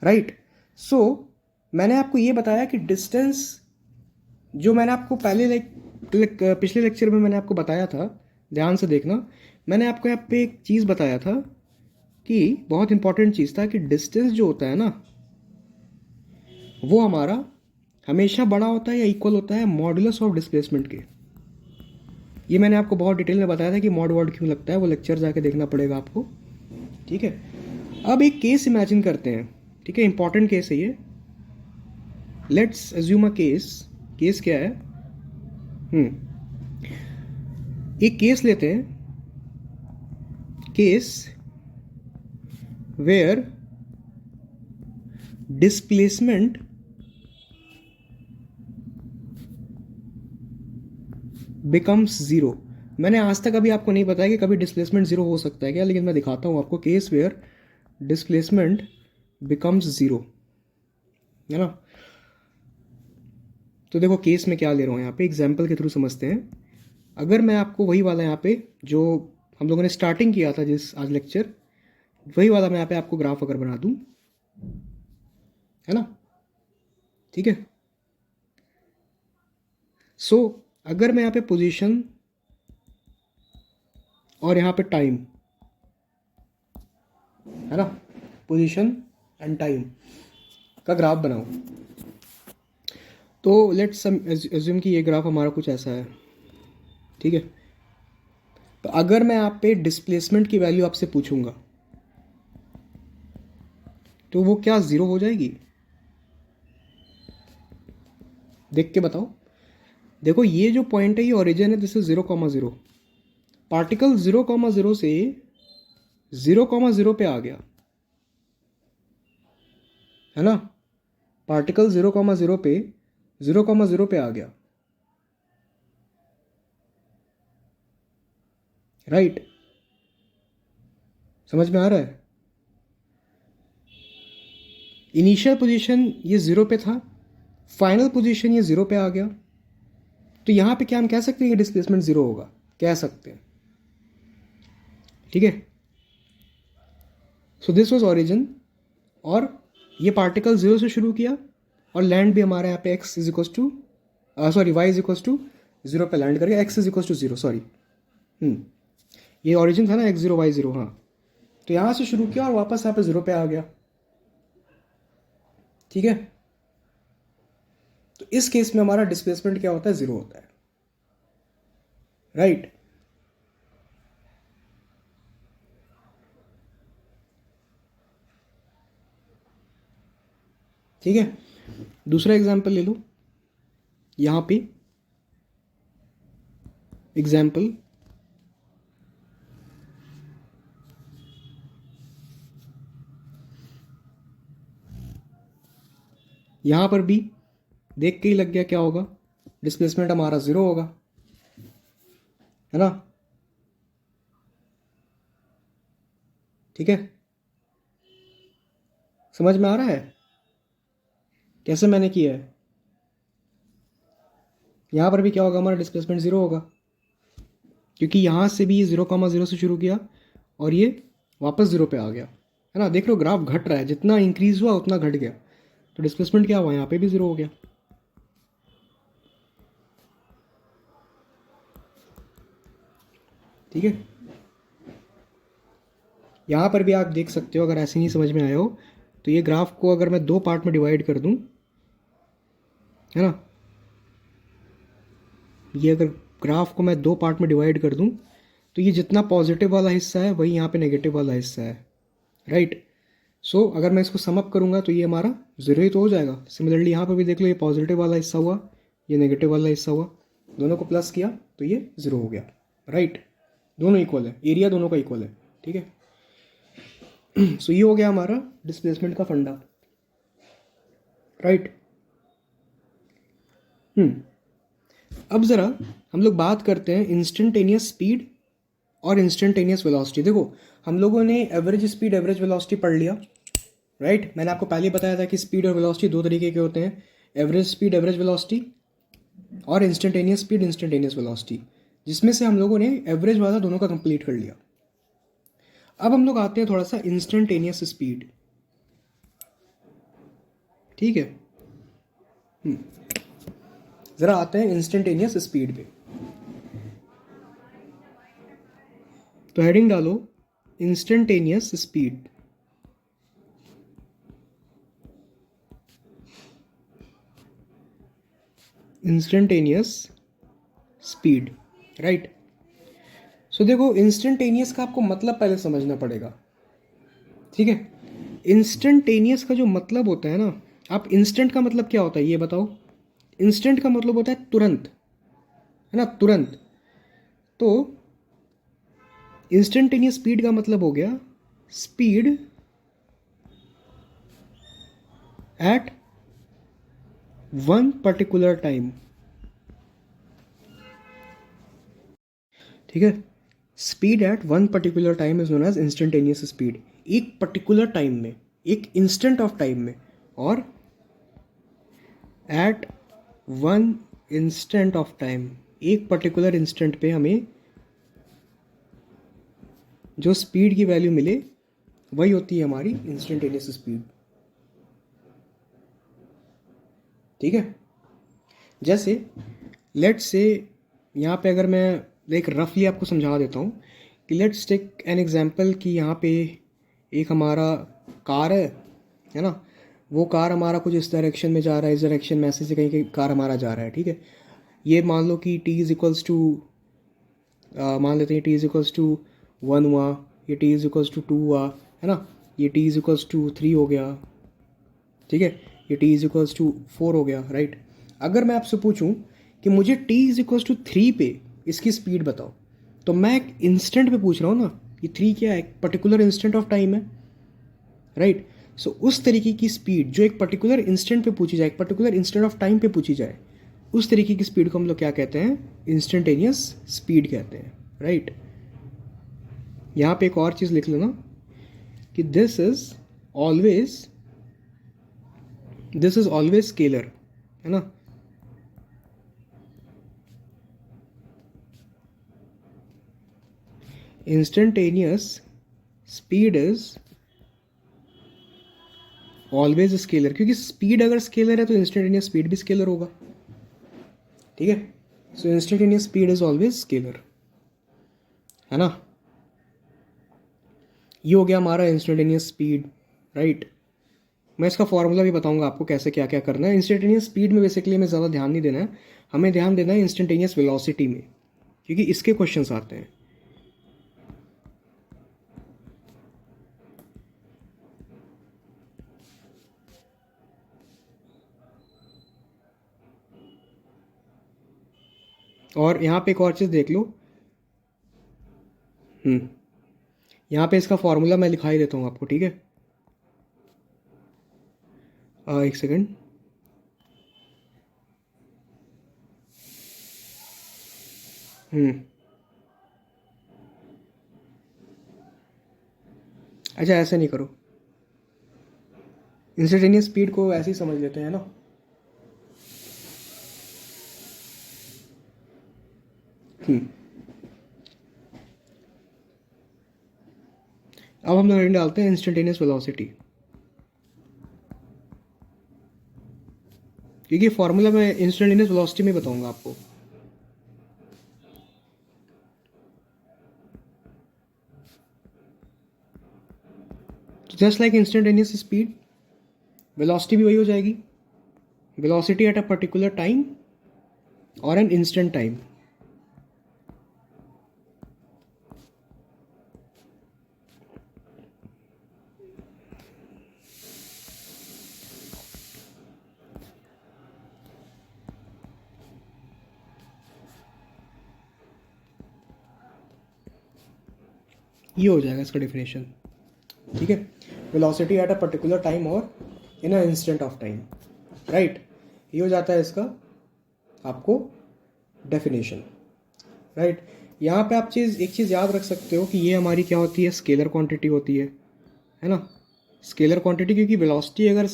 राइट। सो मैंने आपको ये बताया कि डिस्टेंस, जो मैंने आपको पहले पिछले लेक्चर में मैंने आपको बताया था, ध्यान से देखना, मैंने आपको यहाँ पे एक चीज़ बताया था कि बहुत इंपॉर्टेंट चीज़ था कि डिस्टेंस जो होता है ना, वो हमारा हमेशा बड़ा होता है या इक्वल होता है मॉडुलस ऑफ डिस्प्लेसमेंट के। ये मैंने आपको बहुत डिटेल में बताया था कि मॉड वर्ड क्यों लगता है, वो लेक्चर जाके देखना पड़ेगा आपको, ठीक है। अब एक केस इमेजिन करते हैं, ठीक है, इंपॉर्टेंट केस है ये। Let's assume a case, case क्या है, एक केस लेते हैं, case where displacement becomes zero. मैंने आज तक अभी आपको नहीं बताया कि कभी डिस्प्लेसमेंट जीरो हो सकता है क्या, लेकिन मैं दिखाता हूं आपको। Case where displacement becomes zero, है ना। तो देखो केस में क्या ले रहा हूँ यहाँ पे, एग्जाम्पल के थ्रू समझते हैं। अगर मैं आपको वही वाला यहाँ पे जो हम लोगों ने स्टार्टिंग किया था जिस आज लेक्चर, वही वाला मैं यहाँ पे आपको ग्राफ अगर बना दूँ, है ना, ठीक है। सो अगर मैं यहाँ पे पोजीशन और यहाँ पे टाइम, है ना, पोजीशन एंड टाइम का ग्राफ बनाऊँ, तो लेट्स एज्यूम कि ये ग्राफ हमारा कुछ ऐसा है, ठीक है। तो अगर मैं आप पे डिस्प्लेसमेंट की वैल्यू आपसे पूछूंगा तो वो क्या ज़ीरो हो जाएगी? देख के बताओ। देखो ये जो पॉइंट है ये ओरिजिन है, दिस इज 0,0। पार्टिकल 0,0 से 0,0 पे आ गया, है ना। पार्टिकल 0,0 पे 0,0 पे आ गया, राइट। समझ में आ रहा है? इनिशियल पोजीशन ये 0 पे था, फाइनल पोजीशन ये 0 पे आ गया। तो यहाँ पे क्या हम कह सकते हैं कि डिस्प्लेसमेंट 0 होगा? कह सकते हैं, ठीक है। सो दिस वाज ओरिजिन, और ये पार्टिकल 0 से शुरू किया और लैंड भी हमारे यहाँ पे x is equals to sorry y is equals to 0 पे लैंड करके x is equals to 0, sorry ये ओरिजिन था ना, x0 y0, हाँ। तो यहाँ से शुरू किया और वापस यहाँ पे 0 पे आ गया, ठीक है। तो इस केस में हमारा डिस्प्लेसमेंट क्या होता है? 0 होता है, राइट। ठीक है, दूसरा एग्जाम्पल ले लो। यहाँ पे एग्जाम्पल यहाँ पर भी देख के ही लग गया क्या होगा, डिस्प्लेसमेंट हमारा 0 होगा, है ना, ठीक है। समझ में आ रहा है कैसे मैंने किया है? यहाँ पर भी क्या होगा, हमारा डिस्प्लेसमेंट 0 होगा, क्योंकि यहाँ से भी 0,0 से शुरू किया और ये वापस 0 पे आ गया, है ना। देख लो ग्राफ घट रहा है, जितना इंक्रीज हुआ उतना घट गया, तो डिस्प्लेसमेंट क्या हुआ, यहाँ पे भी 0 हो गया, ठीक है। यहाँ पर भी आप देख सकते हो, अगर ऐसे नहीं समझ में आया हो तो ये ग्राफ को अगर मैं 2 पार्ट में डिवाइड कर दूँ, है ना, ये अगर ग्राफ को मैं 2 पार्ट में डिवाइड कर दूँ तो ये जितना पॉजिटिव वाला हिस्सा है वही यहाँ पे नेगेटिव वाला हिस्सा है, राइट। सो अगर मैं इसको सम अप करूँगा तो ये हमारा 0 ही तो हो जाएगा। सिमिलरली यहाँ पर भी देख लो, ये पॉजिटिव वाला हिस्सा हुआ, ये नेगेटिव वाला हिस्सा हुआ, दोनों को प्लस किया तो ये 0 हो गया, राइट। दोनों इक्वल है, एरिया दोनों का इक्वल है, ठीक है। सो ये हो गया हमारा डिस्प्लेसमेंट का फंडा, राइट। अब ज़रा हम लोग बात करते हैं इंस्टेंटेनियस स्पीड और इंस्टेंटेनियस वेलोसिटी। देखो हम लोगों ने एवरेज स्पीड एवरेज वेलोसिटी पढ़ लिया, राइट। मैंने आपको पहले बताया था कि स्पीड और वेलोसिटी 2 तरीके के होते हैं, एवरेज स्पीड एवरेज वेलोसिटी और इंस्टेंटेनियस स्पीड इंस्टेंटेनियस वेलोसिटी, जिसमें से हम लोगों ने एवरेज वाला दोनों का कंप्लीट कर लिया। अब हम लोग आते हैं थोड़ा सा इंस्टेंटेनियस स्पीड, ठीक है। ज़रा आते हैं इंस्टेंटेनियस स्पीड पे। तो हेडिंग डालो instantaneous speed. Instantaneous speed, right. So देखो इंस्टेंटेनियस का आपको मतलब पहले समझना पड़ेगा, ठीक है। इंस्टेंटेनियस का जो मतलब होता है ना, आप इंस्टेंट का मतलब क्या होता है ये बताओ। इंस्टेंट का मतलब होता है तुरंत, है ना, तुरंत। तो इंस्टेंटेनियस स्पीड का मतलब हो गया speed at one particular time, ठीक है। Speed at one particular time is known as instantaneous speed. एक पर्टिकुलर टाइम में, एक इंस्टेंट ऑफ टाइम में, और at one instant of time, एक पर्टिकुलर इंस्टेंट पे हमें जो स्पीड की वैल्यू मिले वही होती है हमारी इंस्टेंटेनियस स्पीड। ठीक है, जैसे लेट्स से यहाँ पे अगर मैं एक रफली आपको समझा देता हूँ कि लेट्स टेक एन एग्जांपल कि यहाँ पे एक हमारा कार है ना, वो कार हमारा कुछ इस डायरेक्शन में जा रहा है, इस डायरेक्शन में ऐसे से कहीं कार हमारा जा रहा है। ठीक है, ये मान लो कि t इज इक्वल्स टू, मान लेते हैं t इज इक्वल्स टू 1 हुआ, ये t इज इक्वल्स टू 2 हुआ, है ना, ये t इज इक्वल्स टू 3 हो गया। ठीक है, ये t इज इक्वल्स टू 4 हो गया। राइट, अगर मैं आपसे पूछूं कि मुझे t इज इक्वल्स टू 3 पे इसकी स्पीड बताओ, तो मैं एक इंस्टेंट पे पूछ रहा हूँ ना, ये 3 क्या है, एक पर्टिकुलर इंस्टेंट ऑफ टाइम है। राइट, सो उस तरीके की स्पीड जो एक पर्टिकुलर इंस्टेंट पे पूछी जाए, एक पर्टिकुलर इंस्टेंट ऑफ टाइम पे पूछी जाए, उस तरीके की स्पीड को हम लोग क्या कहते हैं, इंस्टेंटेनियस स्पीड कहते हैं। राइट, यहाँ पे एक और चीज़ लिख लेना कि दिस इज ऑलवेज स्केलर, है ना। Instantaneous speed is always scalar, क्योंकि स्पीड अगर स्केलर है तो इंस्टेंटेनियस स्पीड भी स्केलर होगा। ठीक है, so instantaneous speed is always scalar, है ना। ये हो गया हमारा इंस्टेंटेनियस स्पीड। राइट, मैं इसका फॉर्मूला भी बताऊंगा आपको कैसे क्या क्या करना है। इंस्टेंटेनियस स्पीड में बेसिकली हमें ज़्यादा ध्यान नहीं देना है, हमें ध्यान देना है इंस्टेंटेनियस वेलोसिटी में, क्योंकि इसके क्वेश्चंस आते हैं। और यहाँ पे एक और चीज़ देख लो, यहाँ पे इसका फॉर्मूला मैं लिखा ही देता हूँ आपको। ठीक है, एक सेकंड। अच्छा, ऐसे नहीं करो, इंस्टेंटेनियस स्पीड को ऐसे ही समझ लेते हैं ना। अब हम लोग डालते हैं इंस्टेंटेनियस वेलोसिटी, क्योंकि फॉर्मूला मैं इंस्टेंटेनियस वेलोसिटी में बताऊंगा आपको। Just like instantaneous speed, velocity भी वही हो जाएगी, velocity at a particular time और एन इंस्टेंट टाइम। ये हो जाएगा इसका डेफिनेशन। ठीक है, velocity at a particular time और in a instant of time. Right, ये हो जाता है इसका आपको डेफिनेशन। राइट, यहाँ पे आप एक चीज़ याद रख सकते हो कि ये हमारी क्या होती है, स्केलर क्वांटिटी होती है ना, स्केलर क्वांटिटी, क्योंकि वेलोसिटी अगर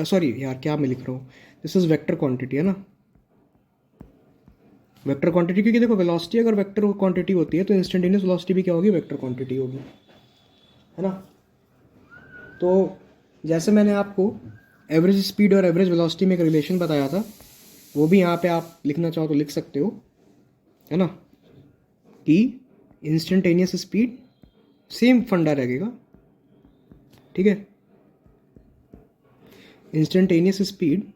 सॉरी यार क्या मैं लिख रहा हूँ, दिस इज वेक्टर क्वांटिटी, है ना, वेक्टर क्वांटिटी, क्योंकि देखो वेलोसिटी अगर वेक्टर क्वांटिटी होती है तो इंस्टेंटेनियस वेलोसिटी भी क्या होगी, वेक्टर क्वांटिटी होगी, है ना। तो जैसे मैंने आपको एवरेज स्पीड और एवरेज वेलोसिटी में एक रिलेशन बताया था, वो भी यहाँ पे आप लिखना चाहो तो लिख सकते हो, है ना, कि इंस्टेंटेनियस स्पीड सेम फंडा रहेगा। ठीक है, instantaneous speed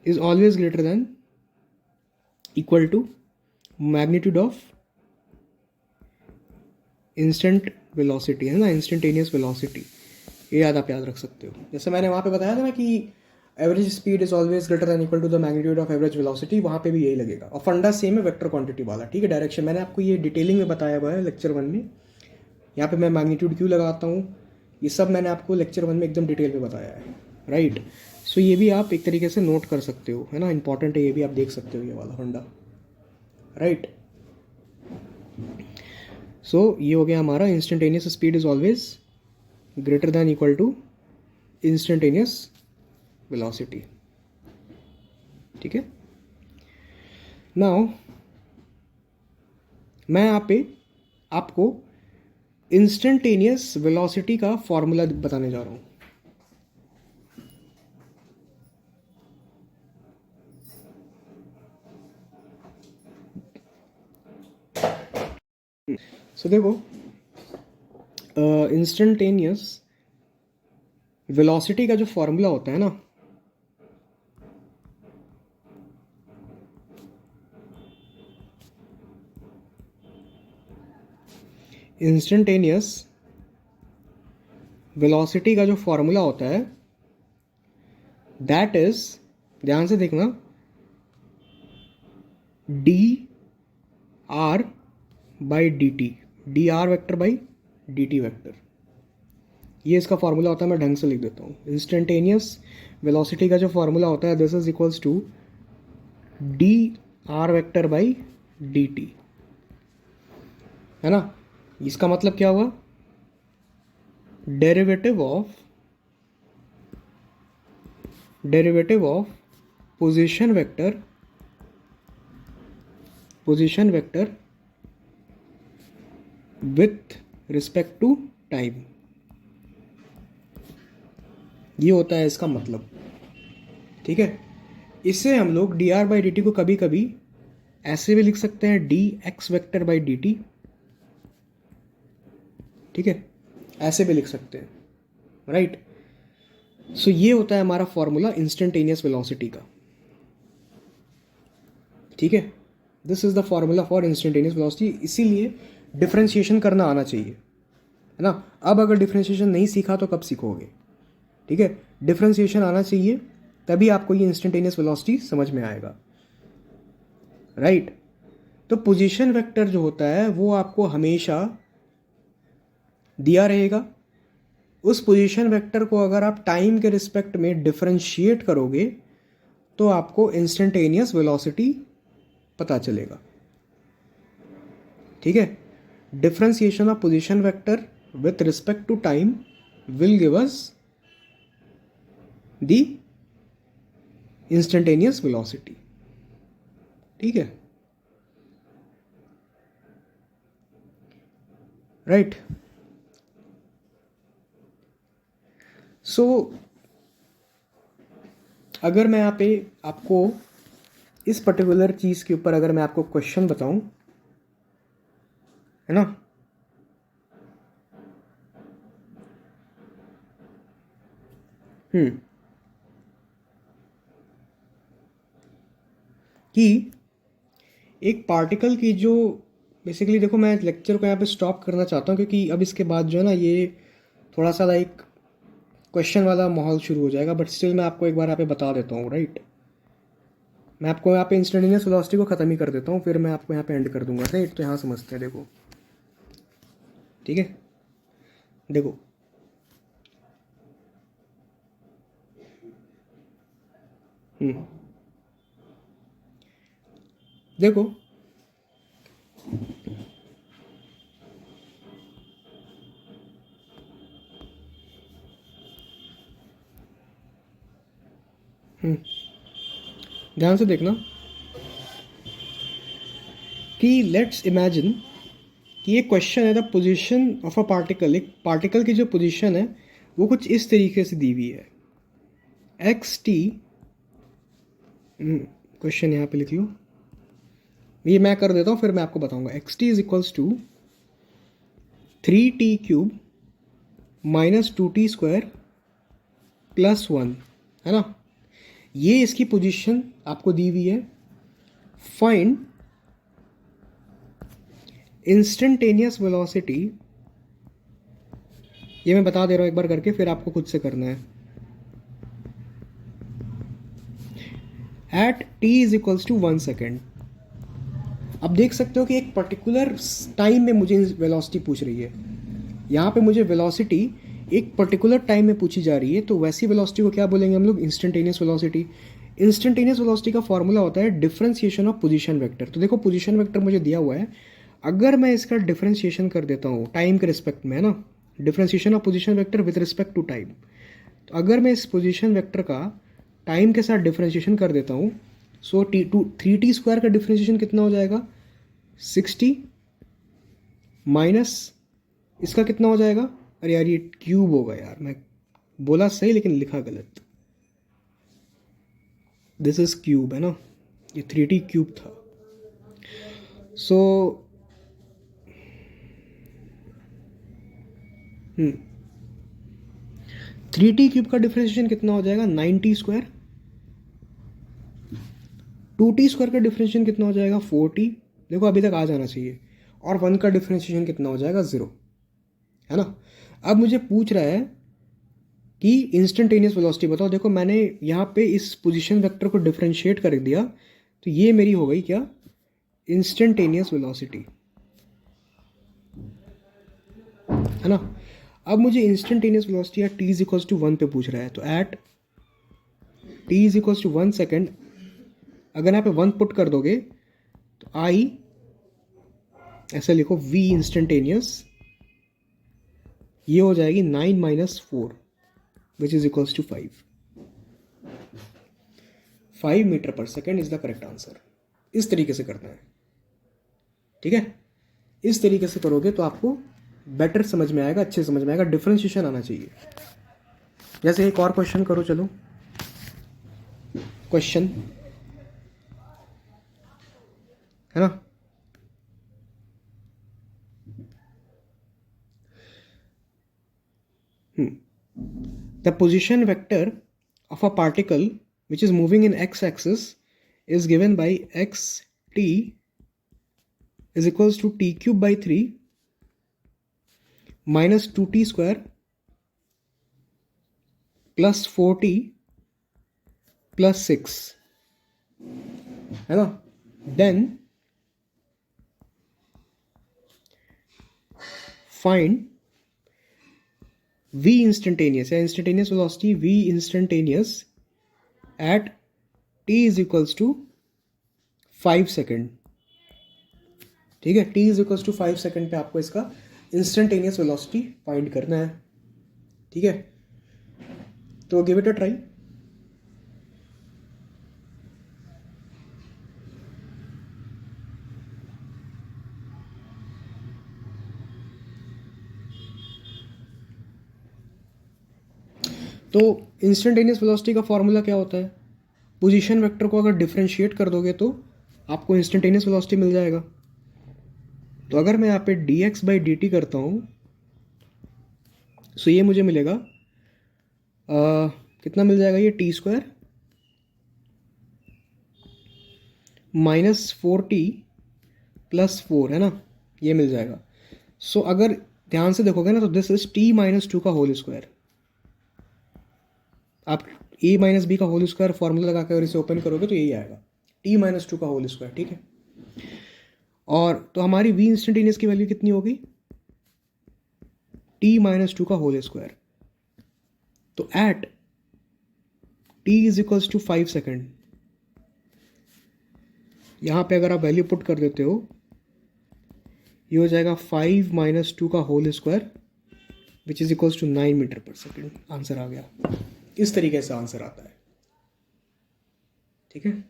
is always greater than equal to magnitude of instant velocity, है ना, इंस्टेंटेनियस वेलोसिटी। ये याद आप याद रख सकते हो। जैसे मैंने वहाँ पे बताया था ना कि average speed is always greater than equal to the magnitude of average velocity, वहाँ पे भी यही लगेगा। और फंडा सेम है वेक्टर क्वांटिटी वाला। ठीक है, डायरेक्शन मैंने आपको ये डिटेलिंग में बताया हुआ है लेक्चर 1 में। यहाँ पे मैं मैग्नीट्यूड क्यों लगाता हूँ, ये सब मैंने आपको लेक्चर 1 में एकदम डिटेल में बताया है। राइट, सो ये भी आप एक तरीके से नोट कर सकते हो, है ना, इंपॉर्टेंट है, ये भी आप देख सकते हो ये वाला फंडा। राइट, सो ये हो गया हमारा instantaneous speed is always greater than equal to instantaneous velocity. ठीक है। नाउ मैं यहाँ पे आपको इंस्टेंटेनियस वेलोसिटी का फॉर्मूला बताने जा रहा हूँ। सो देखो, इंस्टेंटेनियस वेलोसिटी का जो फॉर्मूला होता है ना, इंस्टेंटेनियस वेलोसिटी का जो फॉर्मूला होता है दैट इज, ध्यान से देखना, D R by D T, D R vector by D T vector. ये इसका फॉर्मूला होता है, मैं ढंग से लिख देता हूँ। इंस्टेंटेनियस वेलोसिटी का जो फॉर्मूला होता है this is equals to D R vector by D T, है ना। इसका मतलब क्या हुआ, derivative of position vector with respect to time, ये होता है इसका मतलब। ठीक है, इससे हम लोग D R by D T को कभी कभी ऐसे भी लिख सकते हैं, D x vector by D T. ठीक है, ऐसे भी लिख सकते हैं, राइट। सो ये होता है हमारा फॉर्मूला इंस्टेंटेनियस वेलोसिटी का। ठीक है, this is the formula for instantaneous velocity. इसीलिए डिफरेंशिएशन करना आना चाहिए, है ना। अब अगर डिफरेंशिएशन नहीं सीखा तो कब सीखोगे। ठीक है, डिफरेंशिएशन आना चाहिए, तभी आपको ये इंस्टेंटेनियस वेलोसिटी समझ में आएगा, राइट। तो पोजीशन वेक्टर जो होता है वो आपको हमेशा दिया रहेगा। उस पोजीशन वेक्टर को अगर आप टाइम के रिस्पेक्ट में डिफरेंशिएट करोगे तो आपको इंस्टेंटेनियस वेलोसिटी पता चलेगा। ठीक है, differentiation of position vector with respect to time will give us the instantaneous velocity. ठीक है, राइट। सो अगर मैं यहाँ पे आपको इस पर्टिकुलर चीज़ के ऊपर अगर मैं आपको क्वेश्चन बताऊं, है ना, कि एक पार्टिकल की जो बेसिकली, देखो मैं लेक्चर को यहाँ पे स्टॉप करना चाहता हूँ क्योंकि अब इसके बाद जो है ना ये थोड़ा सा लाइक क्वेश्चन वाला माहौल शुरू हो जाएगा, बट स्टिल मैं आपको एक बार यहाँ पे बता देता हूँ, राइट। मैं आपको यहाँ पे इंस्टेंटेनियस वेलोसिटी को ख़त्म ही कर देता हूँ, फिर मैं आपको यहाँ पे एंड कर दूंगा, राइट। तो यहाँ समझते हैं, देखो, ठीक है। देखो, देखो, ध्यान से देखना कि लेट्स इमेजिन कि ये क्वेश्चन है the position of a particle. एक पार्टिकल की जो पोजीशन है वो कुछ इस तरीके से दी हुई है, एक्स टी, क्वेश्चन यहाँ पे लिख लो, ये मैं कर देता हूँ फिर मैं आपको बताऊंगा। X T is equals to 3t cube minus 2t square plus 1, है ना। ये इसकी पोजीशन आपको दी हुई है। फाइंड इंस्टेंटेनियस वेलोसिटी, ये मैं बता दे रहा हूँ एक बार करके, फिर आपको खुद से करना है। At t is equals to 1 second. अब देख सकते हो कि एक पर्टिकुलर टाइम में मुझे वेलोसिटी पूछ रही है। यहाँ पे मुझे वेलोसिटी एक पर्टिकुलर टाइम में पूछी जा रही है, तो वैसी वेलोसिटी को क्या बोलेंगे हम लोग, इंस्टेंटेनियस वेलोसिटी। इंस्टेंटेनियस वेलोसिटी का फॉर्मूला होता है डिफरेंशिएशन ऑफ पोजीशन वेक्टर। तो देखो, पोजीशन वेक्टर मुझे दिया हुआ है, अगर मैं इसका डिफरेंशिएशन कर देता हूँ टाइम के रिस्पेक्ट में, है ना, differentiation of position vector with respect to time, तो अगर मैं इस पोजीशन वेक्टर का टाइम के साथ डिफरेंशिएशन कर देता हूँ सो थ्री टी स्क्वायर का डिफ्रेंशिएशन कितना हो जाएगा, 60 माइनस इसका कितना हो जाएगा, अरे यार ये क्यूब होगा यार, मैं बोला सही लेकिन लिखा गलत, दिस इज क्यूब है ना, ये थ्री टी क्यूब था। सो थ्री टी क्यूब का डिफ्रेंशिएशन कितना हो जाएगा, 9t square. Two T square का डिफ्रेंशिएशन कितना हो जाएगा, 4t। देखो अभी तक आ जाना चाहिए। और 1 का डिफ्रेंशिएशन कितना हो जाएगा, 0, है ना। अब मुझे पूछ रहा है कि इंस्टेंटेनियस वेलोसिटी बताओ। देखो मैंने यहाँ पे इस पोजीशन वेक्टर को डिफ्रेंशिएट कर दिया, तो ये मेरी हो गई क्या, इंस्टेंटेनियस वेलोसिटी, है ना। अब मुझे instantaneous velocity at T is equals to 1 पे पूछ रहा है, तो at T is equals to 1 second, अगर यहाँ पे 1 पुट कर दोगे तो आई ऐसा लिखो, वी इंस्टेंटेनियस, ये हो जाएगी 9 minus 4 which is equals to 5 metre per second is the correct answer. इस तरीके से करना है, ठीक है। इस तरीके से करोगे तो आपको बेटर समझ में आएगा, अच्छे समझ में आएगा, डिफ्रेंशिएशन आना चाहिए। जैसे एक और क्वेश्चन करो, चलो क्वेश्चन, है ना। The position vector of a particle which is moving in x-axis is given by xt is equals to t cube by 3 minus 2t square plus 4t plus 6, है ना। Then find v instantaneous या instantaneous velocity v instantaneous at t is equals to 5 second, ठीक है। t is equals to 5 second पे आपको इसका instantaneous velocity find करना है, ठीक है। तो गिव इट अ ट्राई। तो इंस्टेंटेनियस वेलोसिटी का फॉर्मूला क्या होता है, पोजीशन वेक्टर को अगर डिफरेंशिएट कर दोगे तो आपको इंस्टेंटेनियस वेलोसिटी मिल जाएगा। तो अगर मैं यहाँ पे D x by D T करता हूँ, सो ये मुझे मिलेगा कितना मिल जाएगा, ये T square minus 4t plus 4, है ना, ये मिल जाएगा। सो अगर ध्यान से देखोगे ना तो दिस इज t माइनस 2 का होल स्क्वायर। आप a माइनस बी का होल स्क्वायर फॉर्मूला लगा कर इसे ओपन करोगे तो यही आएगा, t माइनस 2 का होल स्क्वायर, ठीक है। और तो हमारी v इंस्टेंटेनियस की वैल्यू कितनी होगी, t माइनस 2 का होल स्क्वायर। तो at t is equals to 5 second, यहाँ पे अगर आप वैल्यू पुट कर देते हो, ये हो जाएगा 5 माइनस 2 का whole square which is equals to 9 metre per second. Answer आ गया। इस तरीके से आंसर आता है, ठीक है,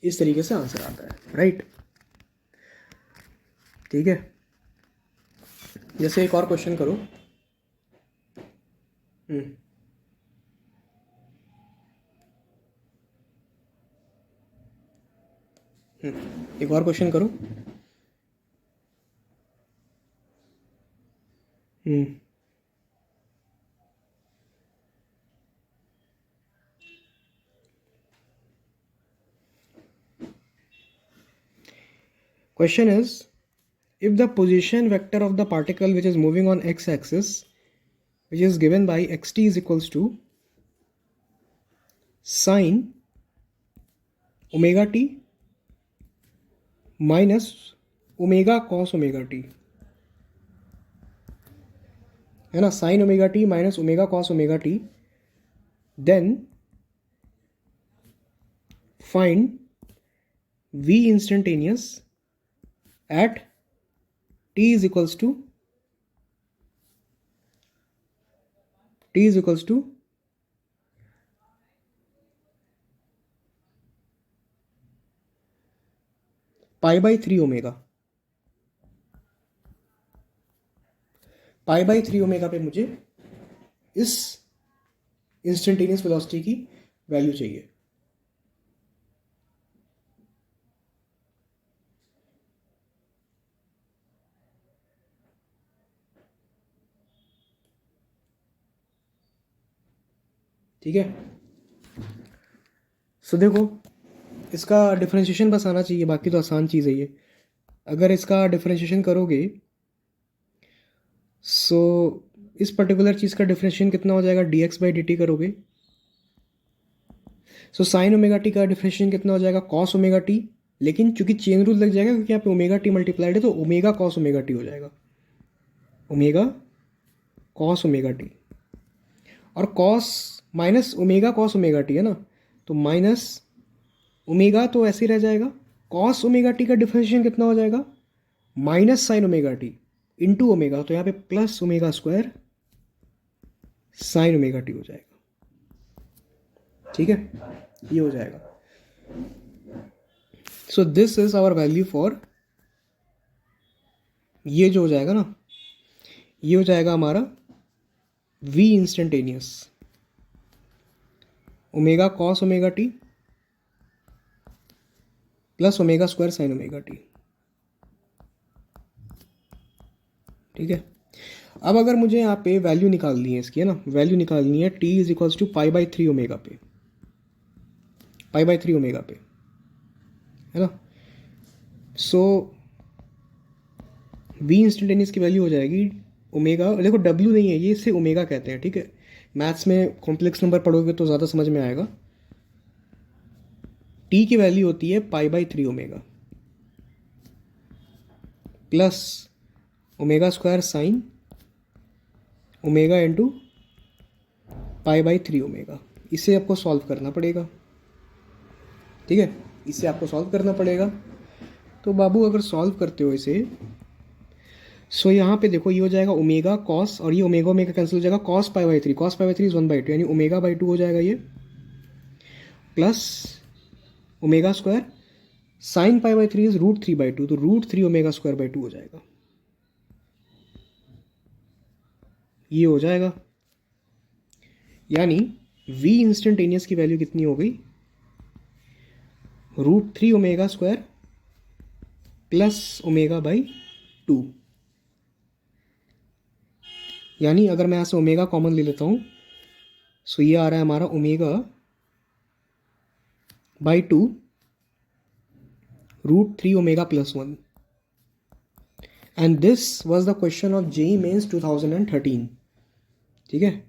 इस तरीके से आंसर आता है, राइट, ठीक है। जैसे एक और क्वेश्चन करो। एक और क्वेश्चन करो। Question is, if the position vector of the particle which is moving on x-axis, which is given by xt is equals to sine omega t minus omega cos omega t, है ना, sine omega T minus omega cos omega T, then find v instantaneous at t is equals to π/3 omega, π/3 omega पे मुझे इस instantaneous velocity की value चाहिए। ठीक है, सो देखो इसका डिफरेंशिएशन बस आना चाहिए, बाकी तो आसान चीज़ है ये। अगर इसका डिफरेंशिएशन करोगे सो इस पर्टिकुलर चीज़ का डिफरेंशिएशन कितना हो जाएगा, dx/dt करोगे। सो साइन ओमेगा टी का डिफरेंशिएशन कितना हो जाएगा, कॉस ओमेगा टी। लेकिन चूंकि चेन रूल लग जाएगा क्योंकि यहाँ पे ओमेगा टी मल्टीप्लाइड है तो ओमेगा कॉस ओमेगा टी हो जाएगा, ओमेगा कॉस ओमेगा टी। और cos minus omega cos omega T है ना, तो माइनस ओमेगा तो ऐसे ही रह जाएगा। कॉस ओमेगा टी का डिफरेंशिएशन कितना हो जाएगा, minus sine omega T into omega, तो यहाँ पे plus omega square sine omega T हो जाएगा। ठीक है, ये हो जाएगा। So this is our value for, ये जो हो जाएगा ना, ये हो जाएगा हमारा v instantaneous, omega cos omega T plus omega square sine omega T. ठीक है, अब अगर मुझे यहाँ पे वैल्यू निकालनी है इसकी, है ना, वैल्यू निकालनी है t is equals to π/3 omega पे, π/3 ओमेगा पे, है ना। सो v इंस्टेंटेनियस की वैल्यू हो जाएगी ओमेगा, देखो w नहीं है ये, इसे ओमेगा कहते हैं। ठीक है, मैथ्स में कॉम्प्लेक्स नंबर पढ़ोगे तो ज़्यादा समझ में आएगा। t की वैल्यू होती है π/3 omega plus omega square sine omega into π/3 omega. इसे आपको सॉल्व करना पड़ेगा। ठीक है, इसे आपको सॉल्व करना पड़ेगा। तो बाबू अगर सॉल्व करते हो इसे, सो यहाँ पे देखो ये हो जाएगा ओमेगा कॉस, और ये ओमेगा ओमेगा कैंसिल हो जाएगा, कॉस π/3, कॉस π/3 इज 1/2, यानी ओमेगा/2 हो जाएगा ये, plus omega square sine π/3 is √3/2, तो √3 ओमेगा स्क्वायर बाई 2 हो जाएगा। ये हो जाएगा, यानी v इंस्टेंटेनियस की वैल्यू कितनी हो गई, √3 omega square plus omega by 2। यानी अगर मैं यहाँ से ओमेगा कॉमन ले लेता हूँ, सो ये आ रहा है हमारा omega by 2 √3 omega plus 1। And this was the question of JEE Mains 2013। ठीक है,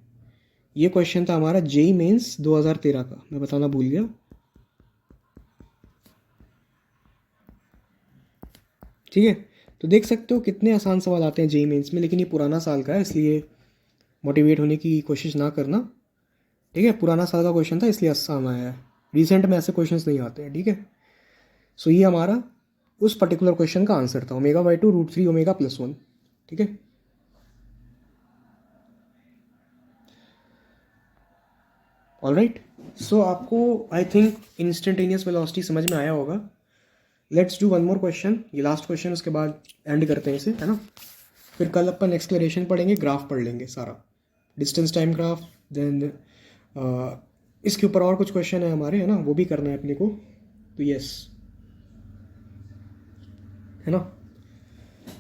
ये क्वेश्चन था हमारा जेई मेन्स 2013 का, मैं बताना भूल गया। ठीक है, तो देख सकते हो कितने आसान सवाल आते हैं जेई मेन्स में, लेकिन ये पुराना साल का है इसलिए मोटिवेट होने की कोशिश ना करना। ठीक है, पुराना साल का क्वेश्चन था इसलिए आसान आया है, रिसेंट में ऐसे क्वेश्चंस नहीं आते हैं। ठीक है, सो ये हमारा उस पर्टिकुलर क्वेश्चन का आंसर था, ओमेगा/2 √3 ओमेगा प्लस 1। ठीक है, ऑलराइट। सो आपको आई थिंक इंस्टेंटेनियस वेलोसिटी समझ में आया होगा। Let's do one more question, ये लास्ट क्वेश्चन, उसके बाद एंड करते हैं इसे, है ना। फिर कल अपन एक्सप्लेनेशन पढ़ेंगे, ग्राफ पढ़ लेंगे सारा, डिस्टेंस टाइम ग्राफ। देन इसके ऊपर और कुछ क्वेश्चन है हमारे, है ना, वो भी करना है अपने को। तो यस, है ना।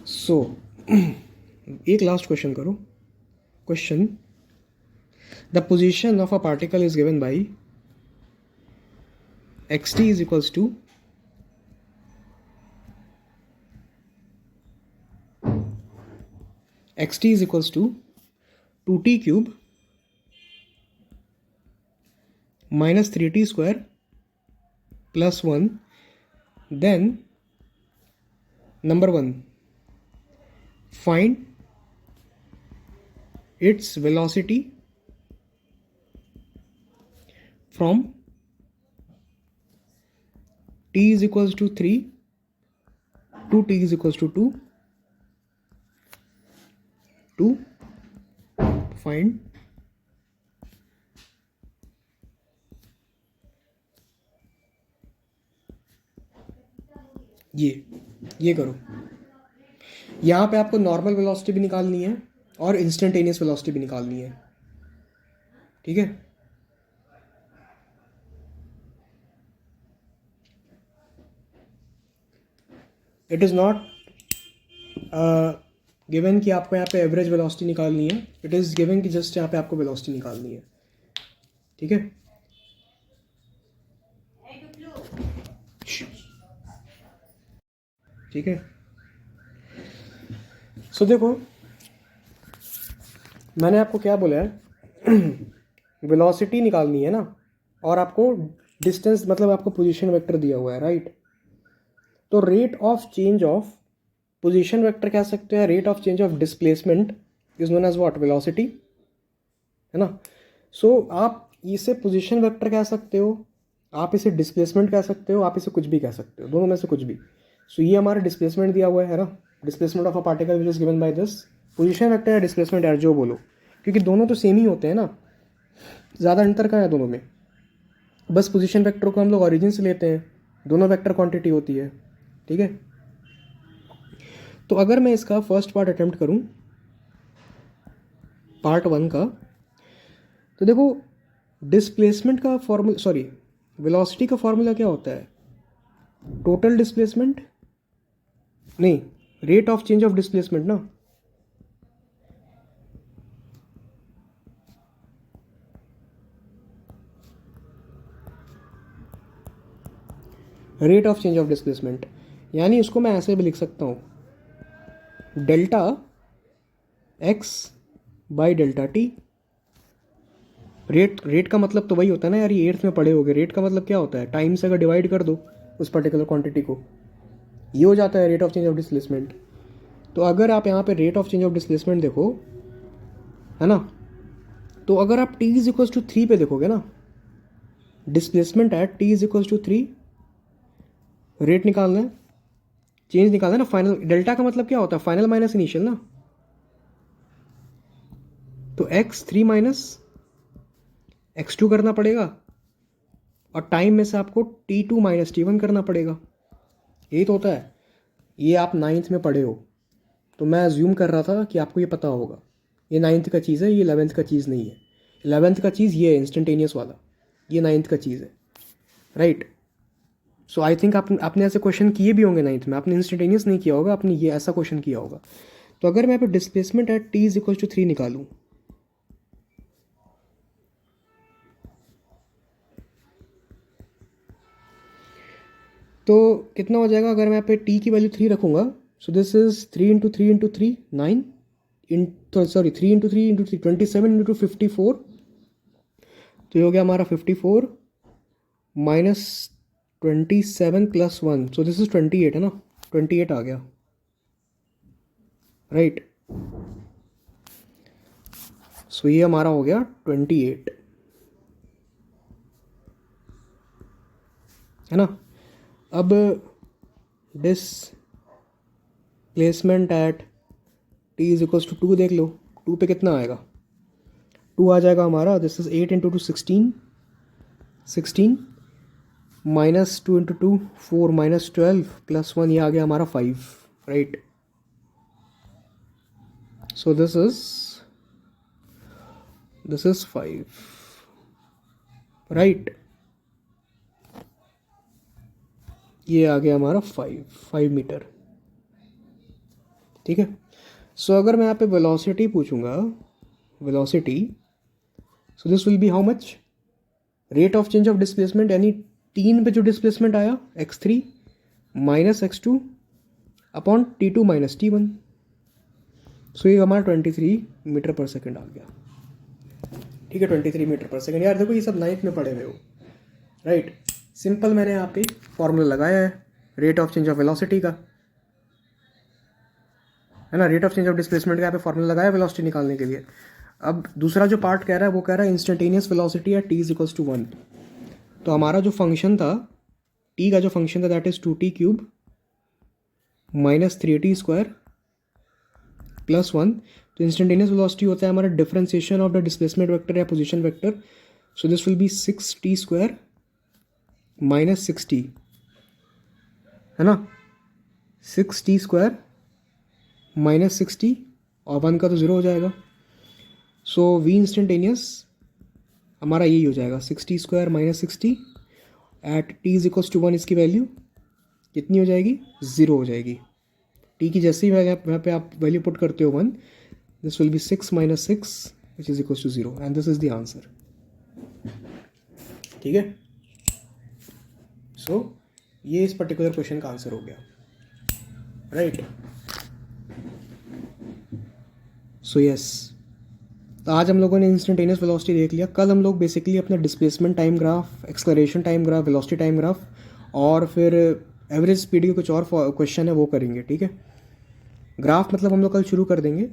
सो एक लास्ट क्वेश्चन करो। Question, the position of a particle is given by xt is equals to xt is equals to 2t cube minus 3t square plus 1. Then number 1, find its velocity from t is equals to 3 to t is equals to 2 to find ये करो। यहाँ पे आपको normal velocity भी निकालनी है और instantaneous velocity भी निकालनी है, ठीक है। इट इज़ नॉट गिवन कि आपको यहाँ पे एवरेज वेलोसिटी निकालनी है, इट इज़ गिवन कि जस्ट यहाँ पे आपको वेलोसिटी निकालनी है, ठीक है। ठीक है, सो देखो मैंने आपको क्या बोला है वेलोसिटी निकालनी है ना, और आपको डिस्टेंस मतलब आपको पोजीशन वेक्टर दिया हुआ है, राइट। तो rate of change of position vector कह सकते हैं, rate of change of displacement is known as what, velocity, है ना। सो आप इसे पोजीशन वेक्टर कह सकते हो, आप इसे डिस्प्लेसमेंट कह सकते हो, आप इसे कुछ भी कह सकते हो, दोनों में से कुछ भी। सो ये हमारा डिस्प्लेसमेंट दिया हुआ है ना, displacement of a particle which is given by this. Position vector या डिस्प्लेसमेंट यार जो बोलो, क्योंकि दोनों तो सेम ही होते हैं ना, ज़्यादा अंतर कहाँ है दोनों में। बस पोजीशन वेक्टर को हम लोग ऑरिजिन से लेते हैं, दोनों वेक्टर क्वांटिटी होती है, ठीक है। तो अगर मैं इसका फर्स्ट पार्ट अटेम्प्ट करूं, पार्ट 1 का, तो देखो डिस्प्लेसमेंट का फॉर्मूला, सॉरी वेलोसिटी का फॉर्मूला क्या होता है, टोटल डिस्प्लेसमेंट नहीं, rate of change of displacement ना। Rate of change of displacement, यानी इसको मैं ऐसे भी लिख सकता हूँ, delta X by delta T. Rate का मतलब तो वही होता है ना यार, ये 8th में पढ़े होगे। रेट का मतलब क्या होता है, टाइम से अगर डिवाइड कर दो उस पर्टिकुलर क्वांटिटी को, ये हो जाता है rate of change of displacement. तो अगर आप यहाँ पे rate of change of displacement देखो, है ना, तो अगर आप t इज इक्वल्स टू 3 पे देखोगे ना, displacement at t is equals to 3, rate निकालना है, चेंज निकालना है ना, फाइनल। डेल्टा का मतलब क्या होता है, फाइनल माइनस इनिशियल ना। तो x3 माइनस x2 करना पड़ेगा, और टाइम में से आपको t2 माइनस t1 करना पड़ेगा, यही तो होता है। ये आप 9th में पढ़े हो, तो मैं अज्यूम कर रहा था कि आपको ये पता होगा। ये 9th का चीज़ है, ये 11th का चीज़ नहीं है। 11th का चीज़ ये है इंस्टेंटेनियस वाला, ये 9th का चीज़ है, राइट। सो आई थिंक आपने ऐसे क्वेश्चन किए भी होंगे 9th में, आपने इंस्टेंटेनियस नहीं किया होगा, आपने ये ऐसा क्वेश्चन किया होगा। तो अगर मैं यहाँ पे displacement at t is equal to 3 निकालूँ, तो कितना हो जाएगा, अगर मैं यहाँ पे t की वैल्यू 3 रखूँगा, सो this is 3 into 3 into 3 9 sorry 3 into 3 into 3 27 into 54, तो ये हो गया हमारा 54 minus 27 plus 1, so this is 28, है ना, 28 आ गया, राइट। सो ये हमारा हो गया 28, है ना। अब displacement at t is equals to 2 देख लो, 2 पे कितना आएगा, 2 आ जाएगा हमारा, this is 8 into 2 16 minus 2 into 2 4 minus 12 plus 1, ये आ गया हमारा 5, right. So this is 5, right. ये आ गया हमारा 5 मीटर, ठीक है। सो अगर मैं यहाँ पे वेलोसिटी पूछूंगा, velocity, so this will B how much, rate of change of displacement, यानी 3 पे जो डिस्प्लेसमेंट आया x3 minus x2 upon t2 minus t1, सो ये हमारा 23 मीटर पर सेकेंड आ गया, ठीक है। 23 मीटर पर सेकेंड, यार देखो ये सब 9th में पढ़े हुए हो, राइट। सिंपल मैंने यहाँ पे फॉर्मूला लगाया है rate of change of velocity का, है ना, rate of change of displacement का यहाँ पे फॉर्मूला लगाया वेलोसिटी निकालने के लिए। अब दूसरा जो पार्ट कह रहा है वो कह रहा है instantaneous velocity at t is equals to 1। तो हमारा जो फंक्शन था, t का जो फंक्शन था, that is 2t cube minus 3t square plus 1। तो इंस्टेंटेनियस वेलोसिटी होता है हमारा differentiation of the displacement vector या position vector, so this will be 6t square minus 6t, है ना। 6t² माइनस 60 और 1 का तो 0 हो जाएगा। सो v इंस्टेंटेनियस हमारा यही हो जाएगा 6t² minus 60 at t is equals to 1। इसकी वैल्यू कितनी हो जाएगी? 0 हो जाएगी। t की जैसे ही वहाँ पे आप वैल्यू पुट करते हो 1, this will be 6 minus 6 which is equals to 0 and this is the answer. ठीक है, सो ये इस पर्टिकुलर क्वेश्चन का आंसर हो गया, राइट। सो यस, तो आज हम लोगों ने इंस्टेंटेनियस वेलोसिटी देख लिया। कल हम लोग बेसिकली अपना displacement time graph, acceleration time graph, velocity time graph और फिर एवरेज स्पीड के कुछ और क्वेश्चन है वो करेंगे। ठीक है, ग्राफ मतलब हम लोग कल शुरू कर देंगे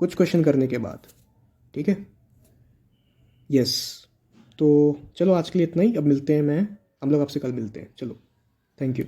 कुछ क्वेश्चन करने के बाद। ठीक है, यस, तो चलो आज के लिए इतना ही। अब मिलते हैं, हम लोग आपसे कल मिलते हैं। चलो, थैंक यू।